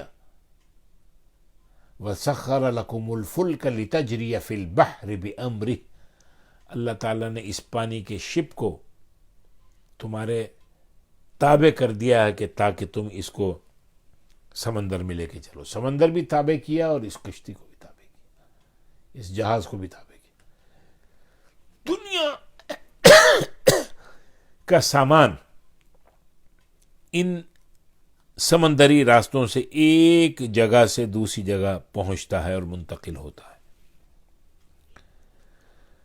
وَسَخَّرَ لَكُمُ الْفُلْكَ لِتَجْرِيَ فِي الْبَحْرِ بِأَمْرِهِ، اللہ تعالیٰ نے اس پانی کے شپ کو تمہارے تابع کر دیا ہے کہ تاکہ تم اس کو سمندر میں لے کے چلو. سمندر بھی تابع کیا اور اس کشتی کو بھی تابع کیا، اس جہاز کو بھی تابع کیا. دنیا کا سامان ان سمندری راستوں سے ایک جگہ سے دوسری جگہ پہنچتا ہے اور منتقل ہوتا ہے.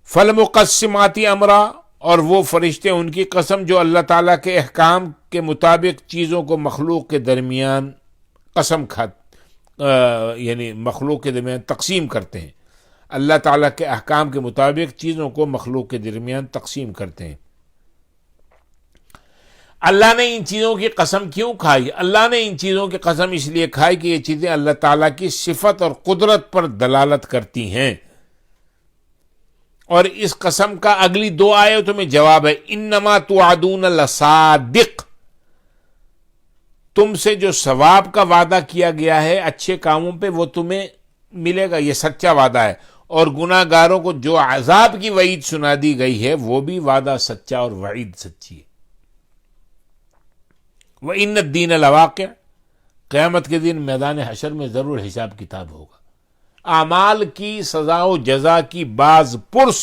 فَالْمُقَسِّمَاتِ أَمْرًا، اور وہ فرشتے ان کی قسم جو اللہ تعالیٰ کے احکام کے مطابق چیزوں کو مخلوق کے درمیان یعنی مخلوق کے درمیان تقسیم کرتے ہیں. اللہ تعالیٰ کے احکام کے مطابق چیزوں کو مخلوق کے درمیان تقسیم کرتے ہیں. اللہ نے ان چیزوں کی قسم کیوں کھائی؟ اللہ نے ان چیزوں کی قسم اس لیے کھائی کہ یہ چیزیں اللہ تعالیٰ کی صفت اور قدرت پر دلالت کرتی ہیں. اور اس قسم کا اگلی دو آیتوں میں جواب ہے، انما توعدون لصادق، تم سے جو ثواب کا وعدہ کیا گیا ہے اچھے کاموں پہ وہ تمہیں ملے گا، یہ سچا وعدہ ہے. اور گناہ گاروں کو جو عذاب کی وعید سنا دی گئی ہے وہ بھی وعدہ سچا اور وعید سچی ہے. وَإِنَّ الدِّينَ لَوَاقِعٌ، قیامت کے دن میدان حشر میں ضرور حساب کتاب ہوگا. اعمال کی سزا و جزا کی باز پرس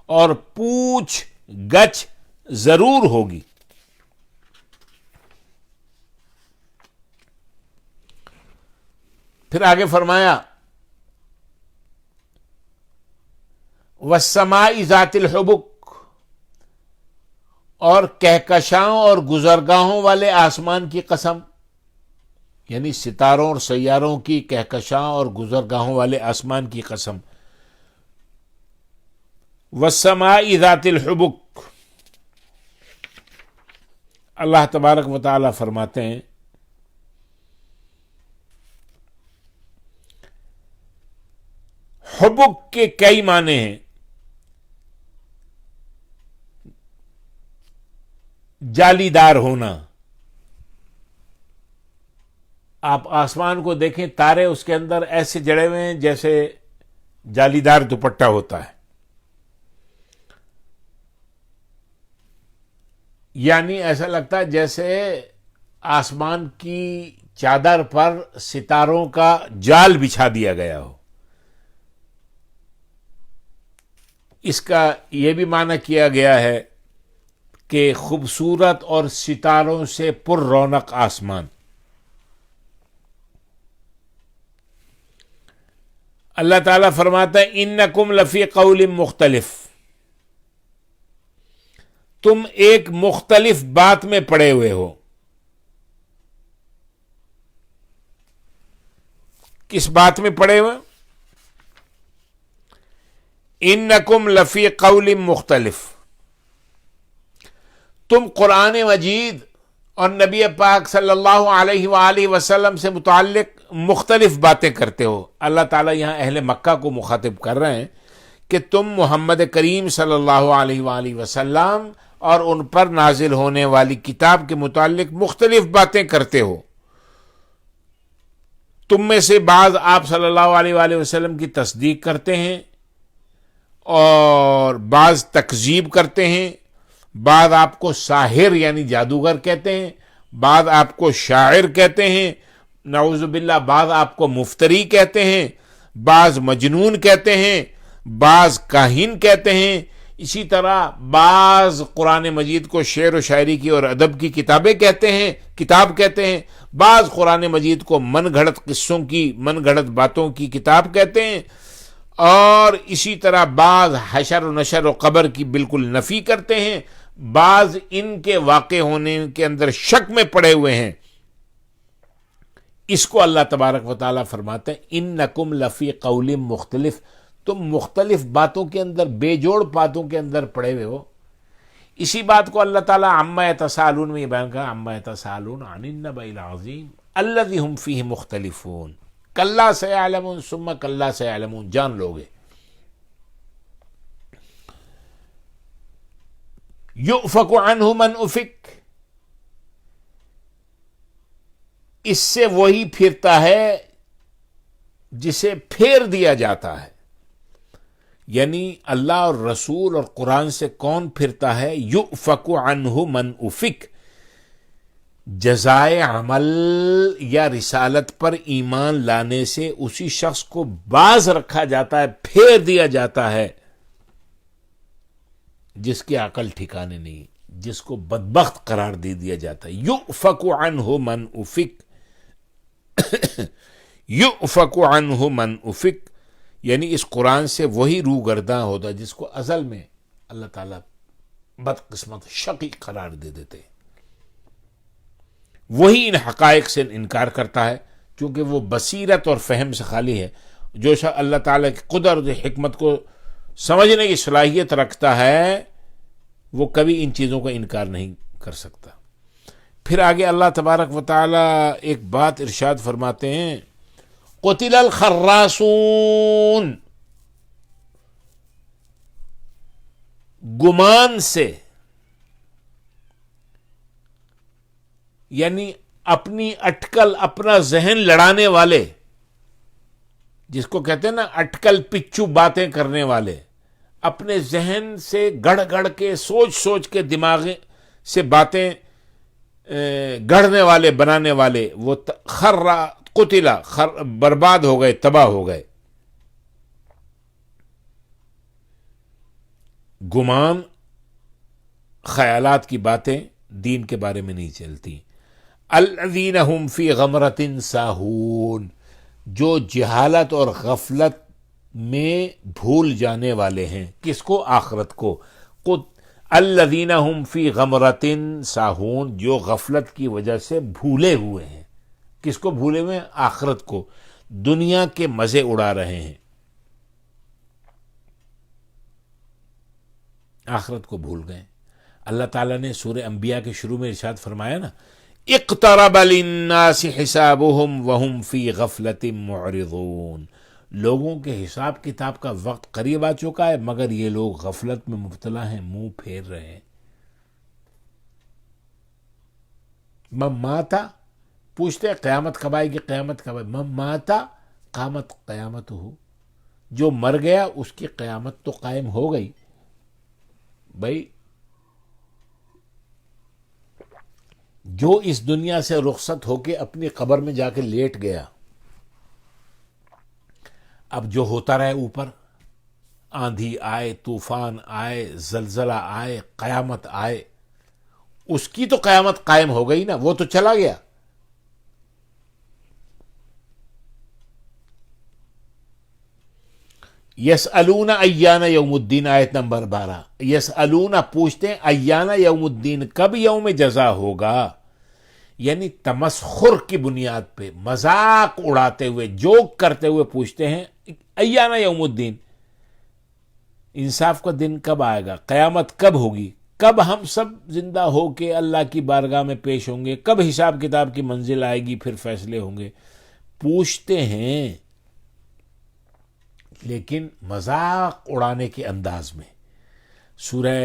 اور پوچھ گچھ ضرور ہوگی. پھر آگے فرمایا وَالسَّمَاءِ ذَاتِ الْحُبُكِ، اور کہکشاؤں اور گزرگاہوں والے آسمان کی قسم، یعنی ستاروں اور سیاروں کی، کہکشاؤں اور گزرگاہوں والے آسمان کی قسم. وَالسَّمَاءِ ذَاتِ الْحُبُكِ، اللہ تبارک و تعالی فرماتے ہیں حبک کے کئی معنی ہیں. جالی دار ہونا، آپ آسمان کو دیکھیں، تارے اس کے اندر ایسے جڑے ہوئے ہیں جیسے جالی دار دوپٹہ ہوتا ہے. یعنی ایسا لگتا ہے جیسے آسمان کی چادر پر ستاروں کا جال بچھا دیا گیا ہو. اس کا یہ بھی معنی کیا گیا ہے کہ خوبصورت اور ستاروں سے پر رونق آسمان. اللہ تعالیٰ فرماتا ہے انکم لفی قول مختلف، تم ایک مختلف بات میں پڑے ہوئے ہو. کس بات میں پڑے ہوئے؟ انکم لفی قول مختلف، تم قرآن مجید اور نبی پاک صلی اللہ علیہ وآلہ وسلم سے متعلق مختلف باتیں کرتے ہو. اللہ تعالیٰ یہاں اہل مکہ کو مخاطب کر رہے ہیں کہ تم محمد کریم صلی اللہ علیہ وآلہ وسلم اور ان پر نازل ہونے والی کتاب کے متعلق مختلف باتیں کرتے ہو. تم میں سے بعض آپ صلی اللہ علیہ وآلہ وسلم کی تصدیق کرتے ہیں اور بعض تکذیب کرتے ہیں، بعض آپ کو ساحر یعنی جادوگر کہتے ہیں، بعض آپ کو شاعر کہتے ہیں، نعوذ باللہ بعض آپ کو مفتری کہتے ہیں، بعض مجنون کہتے ہیں، بعض کاہن کہتے ہیں. اسی طرح بعض قرآن مجید کو شعر و شاعری کی اور ادب کی کتاب کہتے ہیں، بعض قرآن مجید کو من گھڑت قصوں کی، من گھڑت باتوں کی کتاب کہتے ہیں، اور اسی طرح بعض حشر و نشر و قبر کی بالکل نفی کرتے ہیں، بعض ان کے واقع ہونے کے اندر شک میں پڑے ہوئے ہیں. اس کو اللہ تبارک و تعالیٰ فرماتے ہیں انکم لفی قول مختلف، تم مختلف باتوں کے اندر، بے جوڑ باتوں کے اندر پڑے ہوئے ہو. اسی بات کو اللہ تعالیٰ عما یتساءلون میں بیان کہا، عما یتساءلون عن النبأ العظیم الذی هم فیہ مختلفون کلا سیعلمون ثم کلا سیعلمون. جان لوگے یؤفک عنہ من افک، اس سے وہی پھرتا ہے جسے پھیر دیا جاتا ہے. یعنی اللہ اور رسول اور قرآن سے کون پھرتا ہے؟ یؤفک عنہ من افک، جزائے عمل یا رسالت پر ایمان لانے سے اسی شخص کو باز رکھا جاتا ہے، پھیر دیا جاتا ہے جس کی عقل ٹھکانے نہیں، جس کو بدبخت قرار دے دیا جاتا ہے. یؤفک عنہ من افک یؤفک عنہ من افک، یعنی اس قرآن سے وہی روگرداں ہوتا جس کو ازل میں اللہ تعالیٰ بدقسمت شقی قرار دے دیتے ہیں. وہی ان حقائق سے انکار کرتا ہے کیونکہ وہ بصیرت اور فہم سے خالی ہے. جو اللہ تعالیٰ کی قدرت اور حکمت کو سمجھنے کی صلاحیت رکھتا ہے وہ کبھی ان چیزوں کا انکار نہیں کر سکتا. پھر آگے اللہ تبارک و تعالیٰ ایک بات ارشاد فرماتے ہیں قتل الخراسون، گمان سے، یعنی اپنی اٹکل، اپنا ذہن لڑانے والے، جس کو کہتے ہیں نا اٹکل پچو باتیں کرنے والے، اپنے ذہن سے گڑھ گڑھ کے سوچ سوچ کے دماغ سے باتیں گڑھنے والے، بنانے والے، وہ قتلا برباد ہو گئے، تباہ ہو گئے. گمان، خیالات کی باتیں دین کے بارے میں نہیں چلتی. الذین هم فی غمرۃ ساہون، جو جہالت اور غفلت میں بھول جانے والے ہیں. کس کو؟ آخرت کو. الذین هم فی غمرۃ ساہون، جو غفلت کی وجہ سے بھولے ہوئے ہیں. کس کو بھولے ہوئے ہیں؟ آخرت کو. دنیا کے مزے اڑا رہے ہیں، آخرت کو بھول گئے. اللہ تعالیٰ نے سورہ انبیاء کے شروع میں ارشاد فرمایا نا اقترب للناس حسابهم وهم فی غفلۃ معرضون، لوگوں کے حساب کتاب کا وقت قریب آ چکا ہے مگر یہ لوگ غفلت میں مبتلا ہیں، منہ پھیر رہے ہیں. من ماتا، پوچھتے ہیں قیامت کب آئے گی، قیامت کب آئے گی؟ من ماتا قامت قیامتہ، جو مر گیا اس کی قیامت تو قائم ہو گئی. بھائی جو اس دنیا سے رخصت ہو کے اپنی قبر میں جا کے لیٹ گیا، اب جو ہوتا رہے اوپر، آندھی آئے، طوفان آئے، زلزلہ آئے، قیامت آئے، اس کی تو قیامت قائم ہو گئی نا، وہ تو چلا گیا. یسألون ایان یوم الدین، آیت نمبر 12، یسألون پوچھتے ہیں، ایان یوم الدین کب یوم جزا ہوگا، یعنی تمسخر کی بنیاد پہ مذاق اڑاتے ہوئے، جوک کرتے ہوئے پوچھتے ہیں ایان یوم الدین، انصاف کا دن کب آئے گا، قیامت کب ہوگی، کب ہم سب زندہ ہو کے اللہ کی بارگاہ میں پیش ہوں گے، کب حساب کتاب کی منزل آئے گی، پھر فیصلے ہوں گے، پوچھتے ہیں لیکن مذاق اڑانے کے انداز میں۔ سورہ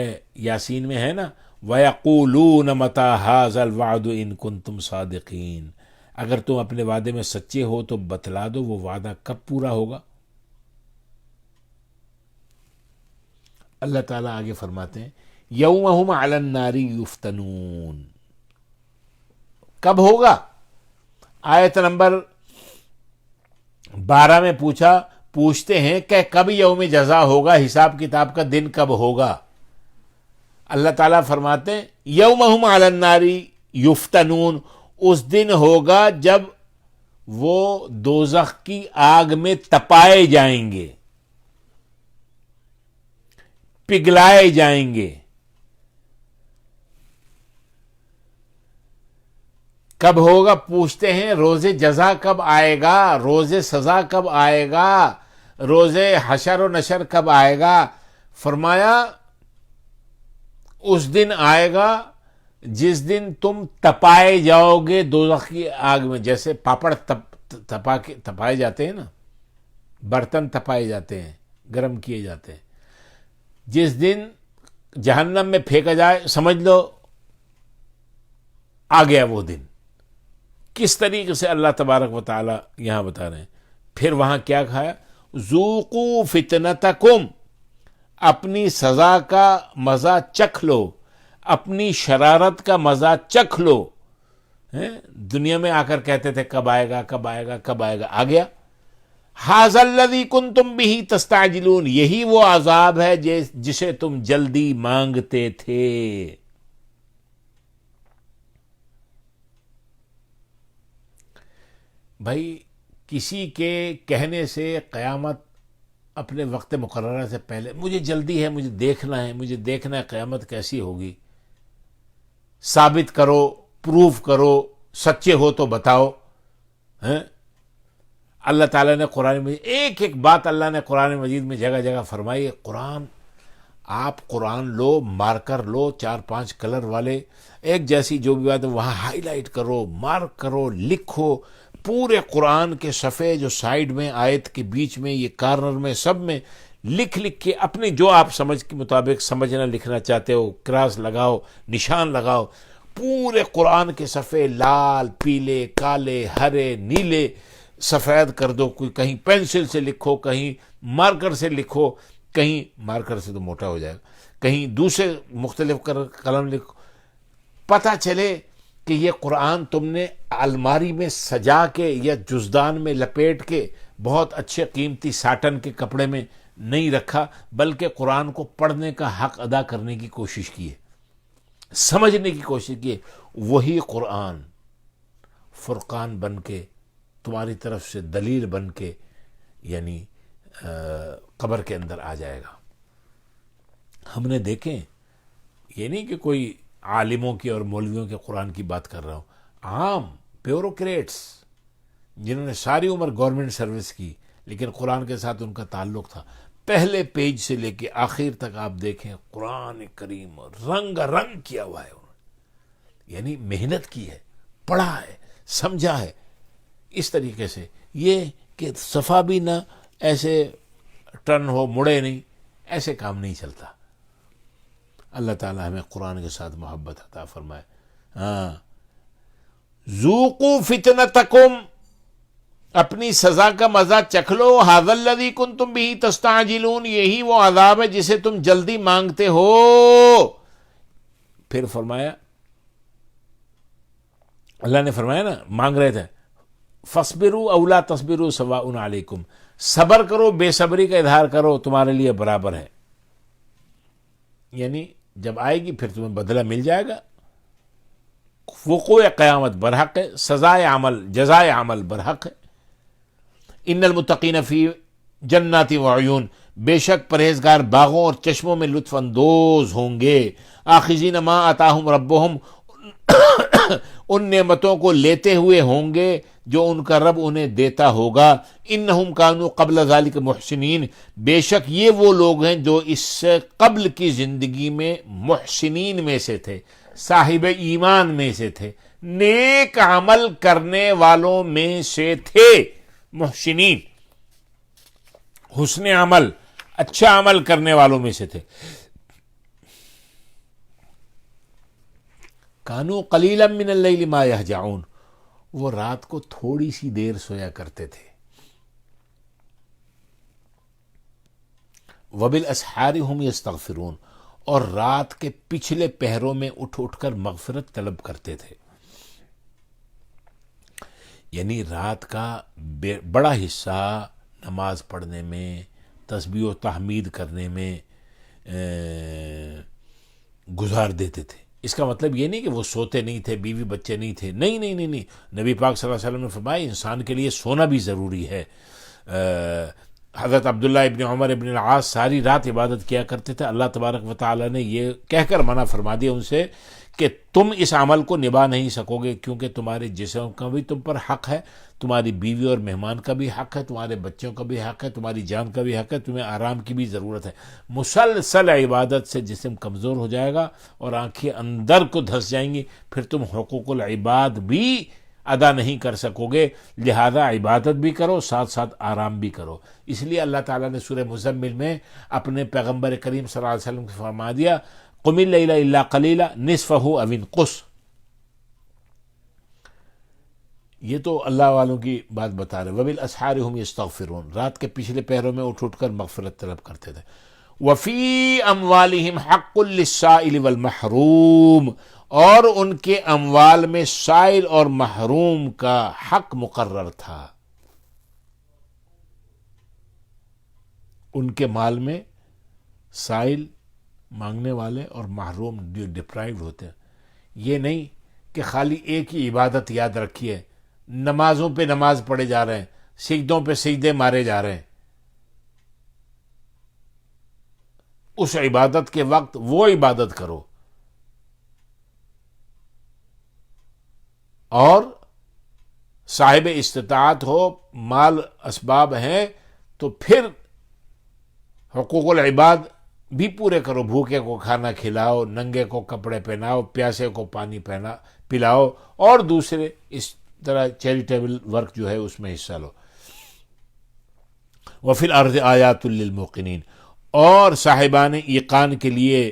یاسین میں ہے نا، وَيَقُولُونَ مَتَى هَذَا الْوَعْدُ إِن كُنتُمْ صَادِقِينَ، اگر تم اپنے وعدے میں سچے ہو تو بتلا دو وہ وعدہ کب پورا ہوگا۔ اللہ تعالیٰ آگے فرماتے ہیں یوم ہم علی النار یفتنون، کب ہوگا؟ آیت نمبر 12 میں پوچھتے ہیں کہ کب یوم جزا ہوگا، حساب کتاب کا دن کب ہوگا۔ اللہ تعالیٰ فرماتے ہیں یوم ہم علی النار یفتنون، اس دن ہوگا جب وہ دوزخ کی آگ میں تپائے جائیں گے، پگھلائے جائیں گے۔ کب ہوگا پوچھتے ہیں، روز جزا کب آئے گا، روز سزا کب آئے گا، روز حشر و نشر کب آئے گا؟ فرمایا اس دن آئے گا جس دن تم تپائے جاؤ گے دوزخ کی آگ میں، جیسے پاپڑ تپائے جاتے ہیں نا، برتن تپائے جاتے ہیں، گرم کیے جاتے ہیں، جس دن جہنم میں پھینکا جائے سمجھ لو آ گیا وہ دن۔ کس طریقے سے اللہ تبارک و تعالی یہاں بتا رہے ہیں، پھر وہاں کیا کھایا، ذوقوا فتنتکم، اپنی سزا کا مزہ چکھ لو، اپنی شرارت کا مزہ چکھ لو۔ دنیا میں آ کر کہتے تھے کب آئے گا کب آئے گا کب آئے گا، آ گیا۔ ھذا الذی کنتم بہ تستعجلون، یہی وہ عذاب ہے جسے تم جلدی مانگتے تھے۔ بھائی کسی کے کہنے سے قیامت اپنے وقت مقررہ سے پہلے، مجھے جلدی ہے، مجھے دیکھنا ہے قیامت کیسی ہوگی، ثابت کرو، پروف کرو، سچے ہو تو بتاؤ۔ اللہ تعالیٰ نے قرآن مجید ایک بات اللہ نے قرآن مجید میں جگہ جگہ فرمائی ہے۔ آپ قرآن لو، مارکر لو، 4-5 کلر والے، ایک جیسی جو بھی بات ہے وہاں ہائی لائٹ کرو، مارک کرو، لکھو، پورے قرآن کے صفحے جو سائیڈ میں، آیت کے بیچ میں، یہ کارنر میں، سب میں لکھ کے اپنے جو آپ سمجھ کے مطابق سمجھنا لکھنا چاہتے ہو کراس لگاؤ، نشان لگاؤ۔ پورے قرآن کے صفحے لال، پیلے، کالے، ہرے، نیلے سفید کر دو، کوئی کہیں پینسل سے لکھو، کہیں مارکر سے لکھو، کہیں مارکر سے تو موٹا ہو جائے گا، کہیں دوسرے مختلف قلم لکھو، پتہ چلے کہ یہ قرآن تم نے الماری میں سجا کے یا جزدان میں لپیٹ کے بہت اچھے قیمتی ساٹن کے کپڑے میں نہیں رکھا، بلکہ قرآن کو پڑھنے کا حق ادا کرنے کی کوشش کی ہے، سمجھنے کی کوشش کی ہے۔ وہی قرآن فرقان بن کے تمہاری طرف سے دلیل بن کے یعنی قبر کے اندر آ جائے گا۔ ہم نے دیکھیں، یہ نہیں کہ کوئی عالموں کی اور مولویوں کے قرآن کی بات کر رہا ہوں، عام بیوروکریٹس جنہوں نے ساری عمر گورنمنٹ سروس کی لیکن قرآن کے ساتھ ان کا تعلق تھا، پہلے پیج سے لے کے آخر تک آپ دیکھیں قرآن کریم رنگ رنگ کیا ہوا ہے، انہوں نے یعنی محنت کی ہے، پڑھا ہے، سمجھا ہے۔ اس طریقے سے یہ کہ صفحہ بھی نہ ایسے ٹرن ہو، مڑے نہیں، ایسے کام نہیں چلتا۔ اللہ تعالیٰ ہمیں قرآن کے ساتھ محبت عطا فرمائے۔ ذوقوا فتنتکم، اپنی سزا کا مزہ چکھ لو، ھذا الذی کنتم بہ تستعجلون، یہی وہ عذاب ہے جسے تم جلدی مانگتے ہو۔ پھر فرمایا، اللہ نے فرمایا نا، مانگ رہے تھے، فاصبروا او لا تصبروا سواء علیکم، صبر کرو، بے صبری کا اظہار کرو، تمہارے لیے برابر ہے۔ یعنی جب آئے گی پھر تمہیں بدلہ مل جائے گا۔ وقوع قیامت برحق ہے، سزائے عمل، جزائے عمل برحق ہے۔ ان المتقین فی جنات وعیون، بے شک پرہیزگار باغوں اور چشموں میں لطف اندوز ہوں گے، آخذین ما آتاہم ربہم، ان نعمتوں کو لیتے ہوئے ہوں گے جو ان کا رب انہیں دیتا ہوگا، انہم کانوا قبل ذالک محسنین، بے شک یہ وہ لوگ ہیں جو اس سے قبل کی زندگی میں محسنین میں سے تھے، صاحب ایمان میں سے تھے، نیک عمل کرنے والوں میں سے تھے، محسنین، حسن عمل، اچھا عمل کرنے والوں میں سے تھے، کانوا قلیلا من اللیل ما یہجعون، وہ رات کو تھوڑی سی دیر سویا کرتے تھے، وبالاسحار هم یستغفرون، اور رات کے پچھلے پہروں میں اٹھ اٹھ کر مغفرت طلب کرتے تھے، یعنی رات کا بڑا حصہ نماز پڑھنے میں، تسبیح و تحمید کرنے میں گزار دیتے تھے۔ اس کا مطلب یہ نہیں کہ وہ سوتے نہیں تھے، بیوی بچے نہیں تھے، نہیں نہیں نہیں نہیں، نبی پاک صلی اللہ علیہ وسلم نے فرمایا انسان کے لیے سونا بھی ضروری ہے۔ حضرت عبداللہ ابن عمر ابن العاص ساری رات عبادت کیا کرتے تھے، اللہ تبارک و تعالیٰ نے یہ کہہ کر منع فرما دیا ان سے کہ تم اس عمل کو نبھا نہیں سکو گے، کیونکہ تمہارے جسم کا بھی تم پر حق ہے، تمہاری بیوی اور مہمان کا بھی حق ہے، تمہارے بچوں کا بھی حق ہے، تمہاری جان کا بھی حق ہے، تمہیں آرام کی بھی ضرورت ہے۔ مسلسل عبادت سے جسم کمزور ہو جائے گا اور آنکھیں اندر کو دھس جائیں گی، پھر تم حقوق العباد بھی ادا نہیں کر سکو گے، لہذا عبادت بھی کرو، ساتھ ساتھ آرام بھی کرو۔ اس لیے اللہ تعالیٰ نے سورہ مزمل میں اپنے پیغمبر کریم صلی اللہ علیہ وسلم کو فرما دیا قم اللیل الا قلیلا نصفہ او انقص۔ یہ تو اللہ والوں کی بات بتا رہے، وبالاسحار هم یستغفرون، رات کے پچھلے پہروں میں اٹھ اٹھ کر مغفرت طلب کرتے تھے۔ وفی اموالہم حق للسائل والمحروم، اور ان کے اموال میں سائل اور محروم کا حق مقرر تھا، ان کے مال میں سائل مانگنے والے اور محروم جو ڈپرائیوڈ ہوتے ہیں، یہ نہیں کہ خالی ایک ہی عبادت یاد رکھیے، نمازوں پہ نماز پڑھے جا رہے ہیں، سجدوں پہ سجدے مارے جا رہے ہیں، اس عبادت کے وقت وہ عبادت کرو، اور صاحب استطاعت ہو، مال اسباب ہیں تو پھر حقوق العباد بھی پورے کرو، بھوکے کو کھانا کھلاؤ، ننگے کو کپڑے پہناؤ، پیاسے کو پانی پلاؤ، اور دوسرے اس طرح چیریٹیبل ورک جو ہے اس میں حصہ لو۔ وفی الارض آیات للموقنین، اور صاحبان ایقان کے لیے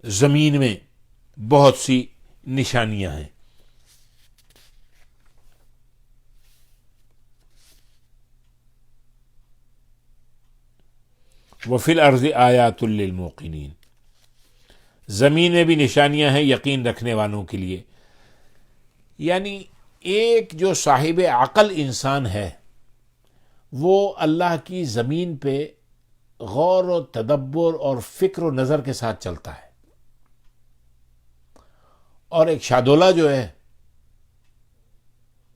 زمین میں بہت سی نشانیاں ہیں۔ وفی الارض آیات للموقنین، زمین میں بھی نشانیاں ہیں یقین رکھنے والوں کے لیے، یعنی ایک جو صاحب عقل انسان ہے وہ اللہ کی زمین پہ غور و تدبر اور فکر و نظر کے ساتھ چلتا ہے، اور ایک شادولہ جو ہے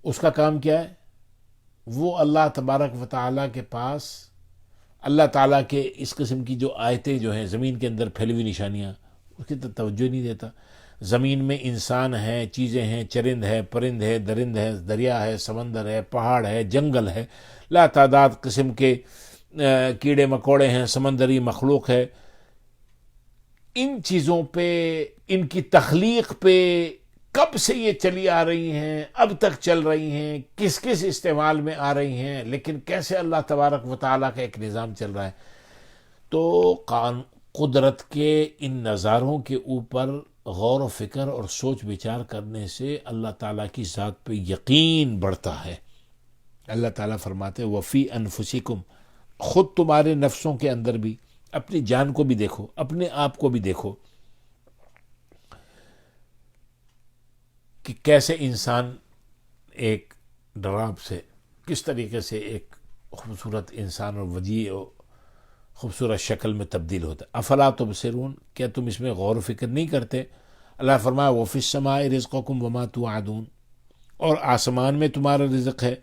اس کا کام کیا ہے؟ وہ اللہ تبارک و تعالیٰ کے پاس اللہ تعالیٰ کے اس قسم کی جو آیتیں جو ہیں زمین کے اندر پھیلی ہوئی نشانیاں، اس کی توجہ نہیں دیتا۔ زمین میں انسان ہے، چیزیں ہیں، چرند ہے، پرند ہے، درند ہے، دریا ہے، سمندر ہے، پہاڑ ہے، جنگل ہے، لا تعداد قسم کے کیڑے مکوڑے ہیں، سمندری مخلوق ہے، ان چیزوں پہ، ان کی تخلیق پہ کب سے یہ چلی آ رہی ہیں، اب تک چل رہی ہیں، کس کس استعمال میں آ رہی ہیں، لیکن کیسے اللہ تبارک و تعالیٰ کا ایک نظام چل رہا ہے۔ تو قدرت کے ان نظاروں کے اوپر غور و فکر اور سوچ بچار کرنے سے اللہ تعالیٰ کی ذات پہ یقین بڑھتا ہے۔ اللہ تعالیٰ فرماتے ہیں وفی انفسکم، خود تمہارے نفسوں کے اندر بھی، اپنی جان کو بھی دیکھو، اپنے آپ کو بھی دیکھو کہ کیسے انسان ایک ڈراب سے کس طریقے سے ایک خوبصورت انسان اور وجیع اور خوبصورت شکل میں تبدیل ہوتا ہے۔ افلا تبصرون، کیا تم اس میں غور و فکر نہیں کرتے؟ اللہ فرمایا وفی السماء رزقکم وما توعدون، اور آسمان میں تمہارا رزق ہے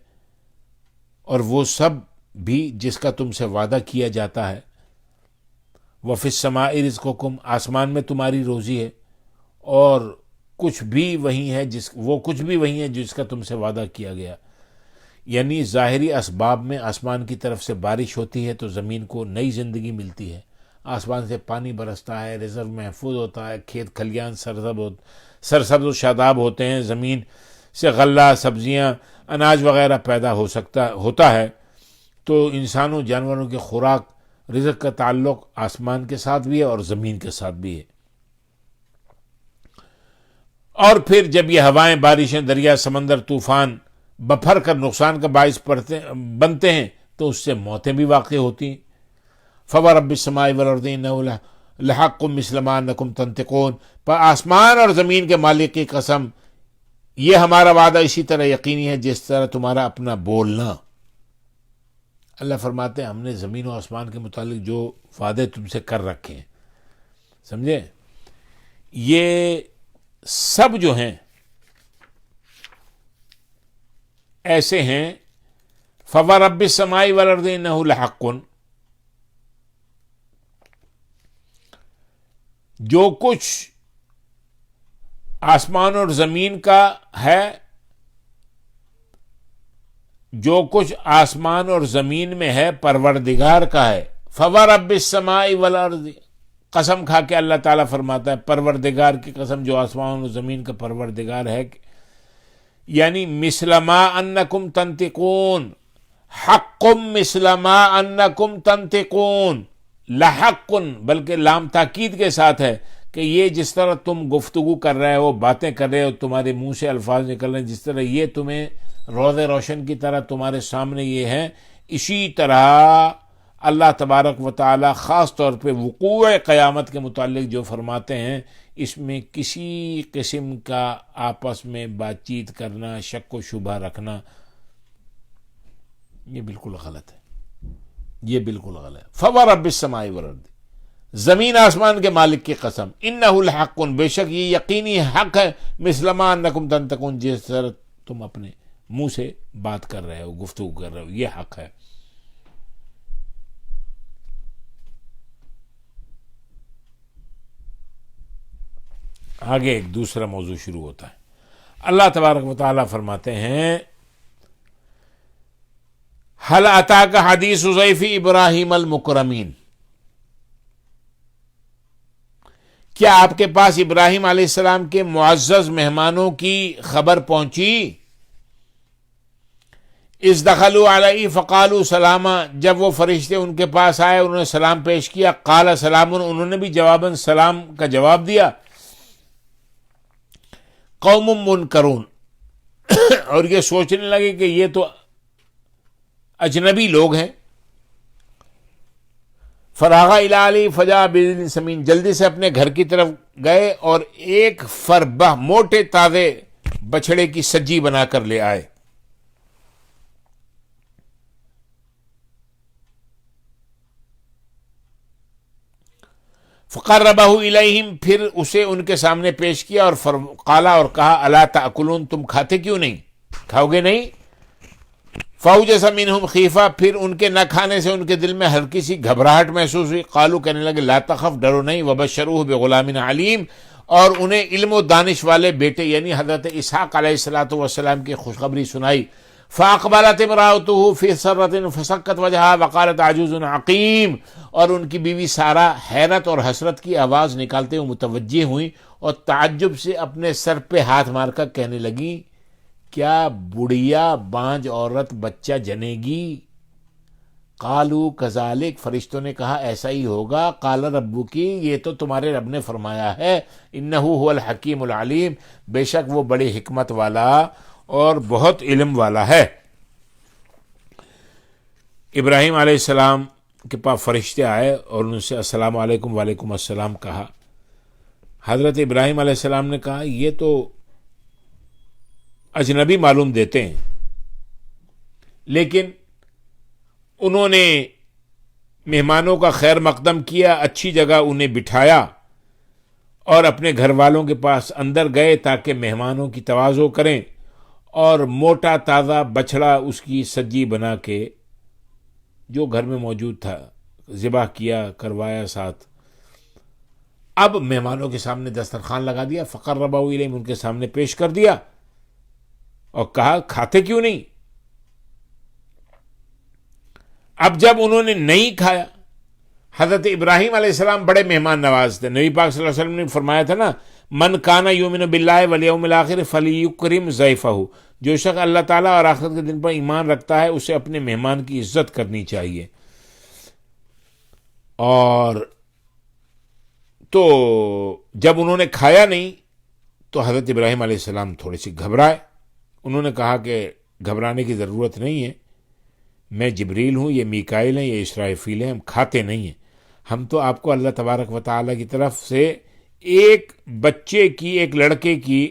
اور وہ سب بھی جس کا تم سے وعدہ کیا جاتا ہے، وفی السماء رزقکم، آسمان میں تمہاری روزی ہے، اور کچھ بھی وہی ہے وہ کچھ بھی وہی ہے جس کا تم سے وعدہ کیا گیا. یعنی ظاہری اسباب میں آسمان کی طرف سے بارش ہوتی ہے تو زمین کو نئی زندگی ملتی ہے، آسمان سے پانی برستا ہے، رزق محفوظ ہوتا ہے، کھیت کھلیان سرسبز و شاداب ہوتے ہیں، زمین سے غلہ، سبزیاں، اناج وغیرہ پیدا ہوتا ہے. تو انسانوں جانوروں کی خوراک، رزق کا تعلق آسمان کے ساتھ بھی ہے اور زمین کے ساتھ بھی ہے. اور پھر جب یہ ہوائیں، بارشیں، دریا، سمندر، طوفان بپھر کر نقصان کا باعث بنتے ہیں تو اس سے موتیں بھی واقع ہوتی ہیں. فورب السماء والارض انہ لحق مثل ما انکم تنطقون، پر آسمان اور زمین کے مالک کی قسم، یہ ہمارا وعدہ اسی طرح یقینی ہے جس طرح تمہارا اپنا بولنا. اللہ فرماتے ہیں ہم نے زمین و آسمان کے متعلق جو وعدے تم سے کر رکھے ہیں، سمجھے، یہ سب جو ہیں ایسے ہیں. فورب السماء والارض انہ لحق، جو کچھ آسمان اور زمین کا ہے، جو کچھ آسمان اور زمین میں ہے پروردگار کا ہے. فورب السماء والارض، قسم کھا کے اللہ تعالیٰ فرماتا ہے پروردگار کی قسم جو آسمان اور زمین کا پروردگار ہے، یعنی مثل ما انکم تنطقون، حق مثل ما انکم تنطقون، لحق، بلکہ لام تاکید کے ساتھ ہے کہ یہ جس طرح تم گفتگو کر رہے ہو، باتیں کر رہے ہو، تمہارے منہ سے الفاظ نکل رہے ہیں، جس طرح یہ تمہیں روز روشن کی طرح تمہارے سامنے یہ ہے، اسی طرح اللہ تبارک و تعالی خاص طور پہ وقوع قیامت کے متعلق جو فرماتے ہیں، اس میں کسی قسم کا آپس میں بات چیت کرنا، شک و شبہ رکھنا، یہ بالکل غلط ہے، یہ بالکل غلط ہے. فورب السماء والارض، زمین آسمان کے مالک کی قسم، انہ لحق، بے شک یہ یقینی حق ہے، مثل ما انکم تنطقون، جس طرح تم اپنے منہ سے بات کر رہے ہو، گفتگو کر رہے ہو، یہ حق ہے. آگے ایک دوسرا موضوع شروع ہوتا ہے. اللہ تبارک و تعالیٰ فرماتے ہیں هل اتاک حدیث ضیف ابراہیم المکرمین، کیا آپ کے پاس ابراہیم علیہ السلام کے معزز مہمانوں کی خبر پہنچی؟ اذ دخلوا علیہ فقالوا سلاما، جب وہ فرشتے ان کے پاس آئے انہوں نے سلام پیش کیا، قال سلام، انہوں نے بھی جواباً سلام کا جواب دیا. قوم منکرون، اور یہ سوچنے لگے کہ یہ تو اجنبی لوگ ہیں. فراغ الی علی فجاء بعجل سمین، جلدی سے اپنے گھر کی طرف گئے اور ایک فربہ موٹے تازے بچھڑے کی سجی بنا کر لے آئے. فقربہ الیہم، پھر اسے ان کے سامنے پیش کیا اور قالا، اور کہا الا تاکلون، تم کھاتے کیوں نہیں، کھاؤ گے نہیں؟ فاوجس منہم خیفہ، پھر ان کے نہ کھانے سے ان کے دل میں ہلکی سی گھبراہٹ محسوس ہوئی. قالو، کہنے لگے لا تخف، ڈرو نہیں. وبشروہ بغلام علیم، اور انہیں علم و دانش والے بیٹے یعنی حضرت اسحاق علیہ السلام کی خوشخبری سنائی. فاقبلت امرأته فی سرۃ فسکت وجہہا وقالت عجوز عقیم، اور ان کی بیوی سارہ حیرت اور حسرت کی آواز نکالتے ہوئے متوجہ ہوئیں اور تعجب سے اپنے سر پہ ہاتھ مار کر کہنے لگی کیا بڑھیا بانج عورت بچہ جنے گی؟ قالوا کذالک، فرشتوں نے کہا ایسا ہی ہوگا. قال ربک، یہ تو تمہارے رب نے فرمایا ہے. انہ هو الحکیم العلیم، بے شک وہ بڑی حکمت والا اور بہت علم والا ہے. ابراہیم علیہ السلام کے پاس فرشتے آئے اور ان سے السلام علیکم، وعلیکم السلام کہا. حضرت ابراہیم علیہ السلام نے کہا یہ تو اجنبی معلوم دیتے ہیں، لیکن انہوں نے مہمانوں کا خیر مقدم کیا، اچھی جگہ انہیں بٹھایا اور اپنے گھر والوں کے پاس اندر گئے تاکہ مہمانوں کی تواضع کریں، اور موٹا تازہ بچھڑا اس کی سجی بنا کے جو گھر میں موجود تھا ذبح کیا، کروایا ساتھ. اب مہمانوں کے سامنے دسترخوان لگا دیا، فقربہ الیہم ان کے سامنے پیش کر دیا اور کہا کھاتے کیوں نہیں. اب جب انہوں نے نہیں کھایا، حضرت ابراہیم علیہ السلام بڑے مہمان نواز تھے. نبی پاک صلی اللہ علیہ وسلم نے فرمایا تھا نا، من کانا یؤمن باللہ والیوم الاخر فلیکرم ضیفہ، جو شخص اللہ تعالیٰ اور آخرت کے دن پر ایمان رکھتا ہے اسے اپنے مہمان کی عزت کرنی چاہیے. اور تو جب انہوں نے کھایا نہیں تو حضرت ابراہیم علیہ السلام تھوڑے سے گھبرائے. انہوں نے کہا کہ گھبرانے کی ضرورت نہیں ہے، میں جبریل ہوں، یہ میکائیل ہیں، یہ اسرافیل ہیں، ہم کھاتے نہیں ہیں. ہم تو آپ کو اللہ تبارک و تعالیٰ کی طرف سے ایک بچے کی، ایک لڑکے کی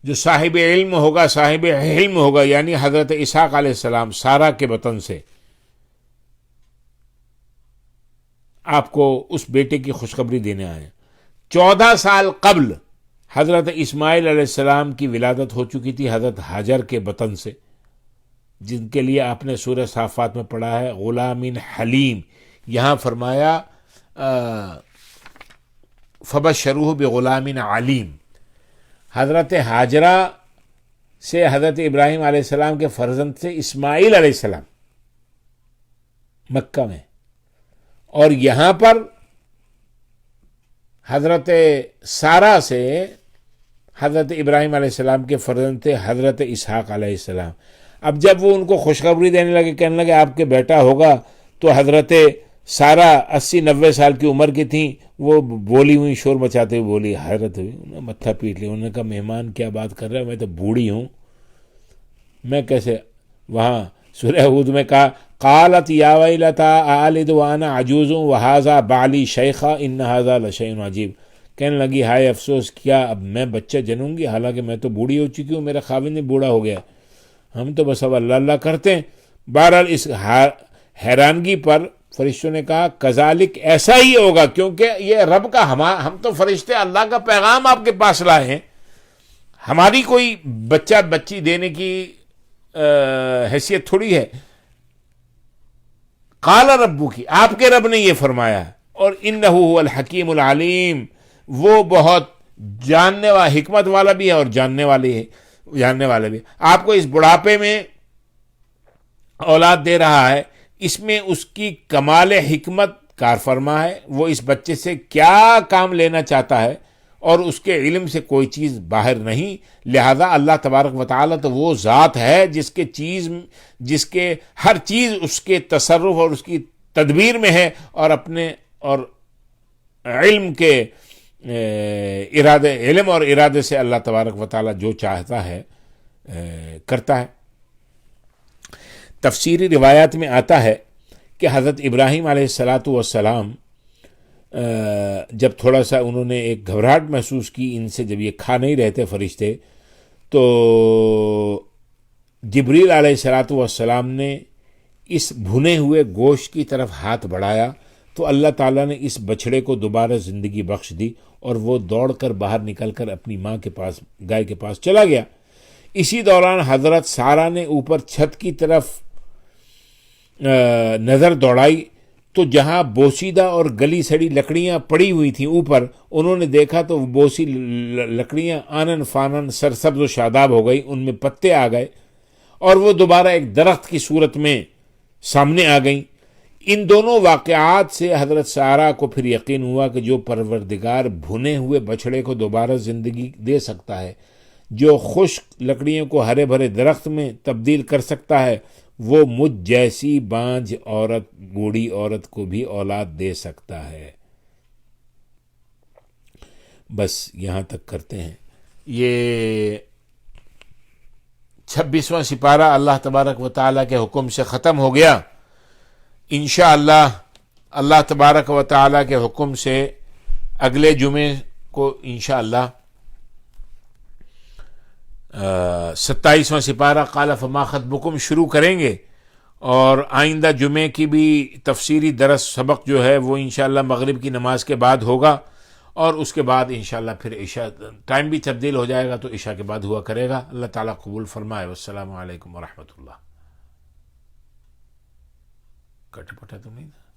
جو صاحب علم ہوگا یعنی حضرت اسحاق علیہ السلام سارہ کے بطن سے، آپ کو اس بیٹے کی خوشخبری دینے آئے. 14 سال قبل حضرت اسماعیل علیہ السلام کی ولادت ہو چکی تھی حضرت ہاجر کے بطن سے، جن کے لیے آپ نے سورہ صافات میں پڑھا ہے غلام حلیم. یہاں فرمایا فبشروہ بغلام علیم. حضرت ہاجرہ سے حضرت ابراہیم علیہ السلام کے فرزند سے اسماعیل علیہ السلام مکہ میں، اور یہاں پر حضرت سارہ سے حضرت ابراہیم علیہ السلام کے فرزند تھے حضرت اسحاق علیہ السلام. اب جب وہ ان کو خوشخبری دینے لگے، کہنے لگے آپ کے بیٹا ہوگا، تو حضرت سارہ 80-90 سال کی عمر کی تھیں، وہ بولی ہوئی، شور مچاتے ہوئے بولی، حیرت ہوئی، انہوں نے متھا پیٹ لیا. انہوں نے کہا مہمان کیا بات کر رہے ہیں، میں تو بوڑھی ہوں، میں کیسے. وہاں سورہ ہود میں کہا قالت یا ویلتا آلد وانا عجوز وہذا بعلی شیخا ان ھذا لشیء عجیب. کہنے لگی ہائے افسوس، کیا اب میں بچہ جنوں گی، حالانکہ میں تو بوڑھی ہو چکی ہوں، میرا خاوند بھی بوڑھا ہو گیا، ہم تو بس اب اللہ اللہ کرتے ہیں. بہرحال اس حیرانگی پر فرشتوں نے کہا کذالک، ایسا ہی ہوگا، کیونکہ یہ رب کا ہم تو فرشتے اللہ کا پیغام آپ کے پاس لائے ہیں، ہماری کوئی بچہ بچی دینے کی حیثیت تھوڑی ہے. قال ربو کی، آپ کے رب نے یہ فرمایا. اور انہ هو الحکیم العلیم، وہ بہت جاننے والا، حکمت والا بھی ہے اور جاننے والا بھی. آپ کو اس بڑھاپے میں اولاد دے رہا ہے، اس میں اس کی کمال حکمت کار فرما ہے. وہ اس بچے سے کیا کام لینا چاہتا ہے اور اس کے علم سے کوئی چیز باہر نہیں. لہذا اللہ تبارک و تعالیٰ تو وہ ذات ہے جس کے ہر چیز اس کے تصرف اور اس کی تدبیر میں ہے، اور علم کے علم اور ارادے سے اللہ تبارک و تعالیٰ جو چاہتا ہے کرتا ہے. تفسیری روایات میں آتا ہے کہ حضرت ابراہیم علیہ السلام جب تھوڑا سا انہوں نے ایک گھبراہٹ محسوس کی ان سے، جب یہ کھا نہیں رہتے فرشتے، تو جبریل علیہ السلام نے اس بھنے ہوئے گوشت کی طرف ہاتھ بڑھایا تو اللہ تعالیٰ نے اس بچڑے کو دوبارہ زندگی بخش دی، اور وہ دوڑ کر باہر نکل کر اپنی ماں کے پاس، گائے کے پاس چلا گیا. اسی دوران حضرت سارہ نے اوپر چھت کی طرف نظر دوڑائی تو جہاں بوسیدہ اور گلی سڑی لکڑیاں پڑی ہوئی تھیں اوپر، انہوں نے دیکھا تو وہ بوسی لکڑیاں آنن فانن سرسبز و شاداب ہو گئی، ان میں پتے آ گئے اور وہ دوبارہ ایک درخت کی صورت میں سامنے آ گئیں. ان دونوں واقعات سے حضرت سارہ کو پھر یقین ہوا کہ جو پروردگار بھنے ہوئے بچڑے کو دوبارہ زندگی دے سکتا ہے، جو خشک لکڑیوں کو ہرے بھرے درخت میں تبدیل کر سکتا ہے، وہ مجھ جیسی بانجھ عورت، بوڑھی عورت کو بھی اولاد دے سکتا ہے. بس یہاں تک کرتے ہیں. یہ 26واں سپارہ اللہ تبارک و تعالیٰ کے حکم سے ختم ہو گیا. انشاءاللہ اللہ تبارک و تعالیٰ کے حکم سے اگلے جمعے کو انشاءاللہ 27واں سپارہ قال فما خطبکم شروع کریں گے، اور آئندہ جمعے کی بھی تفسیری درس سبق جو ہے وہ انشاءاللہ مغرب کی نماز کے بعد ہوگا، اور اس کے بعد انشاءاللہ پھر عشاء، ٹائم بھی تبدیل ہو جائے گا تو عشاء کے بعد ہوا کرے گا. اللہ تعالیٰ قبول فرمائے. والسلام علیکم ورحمۃ اللہ. کٹا پٹا تو نہیں تھا.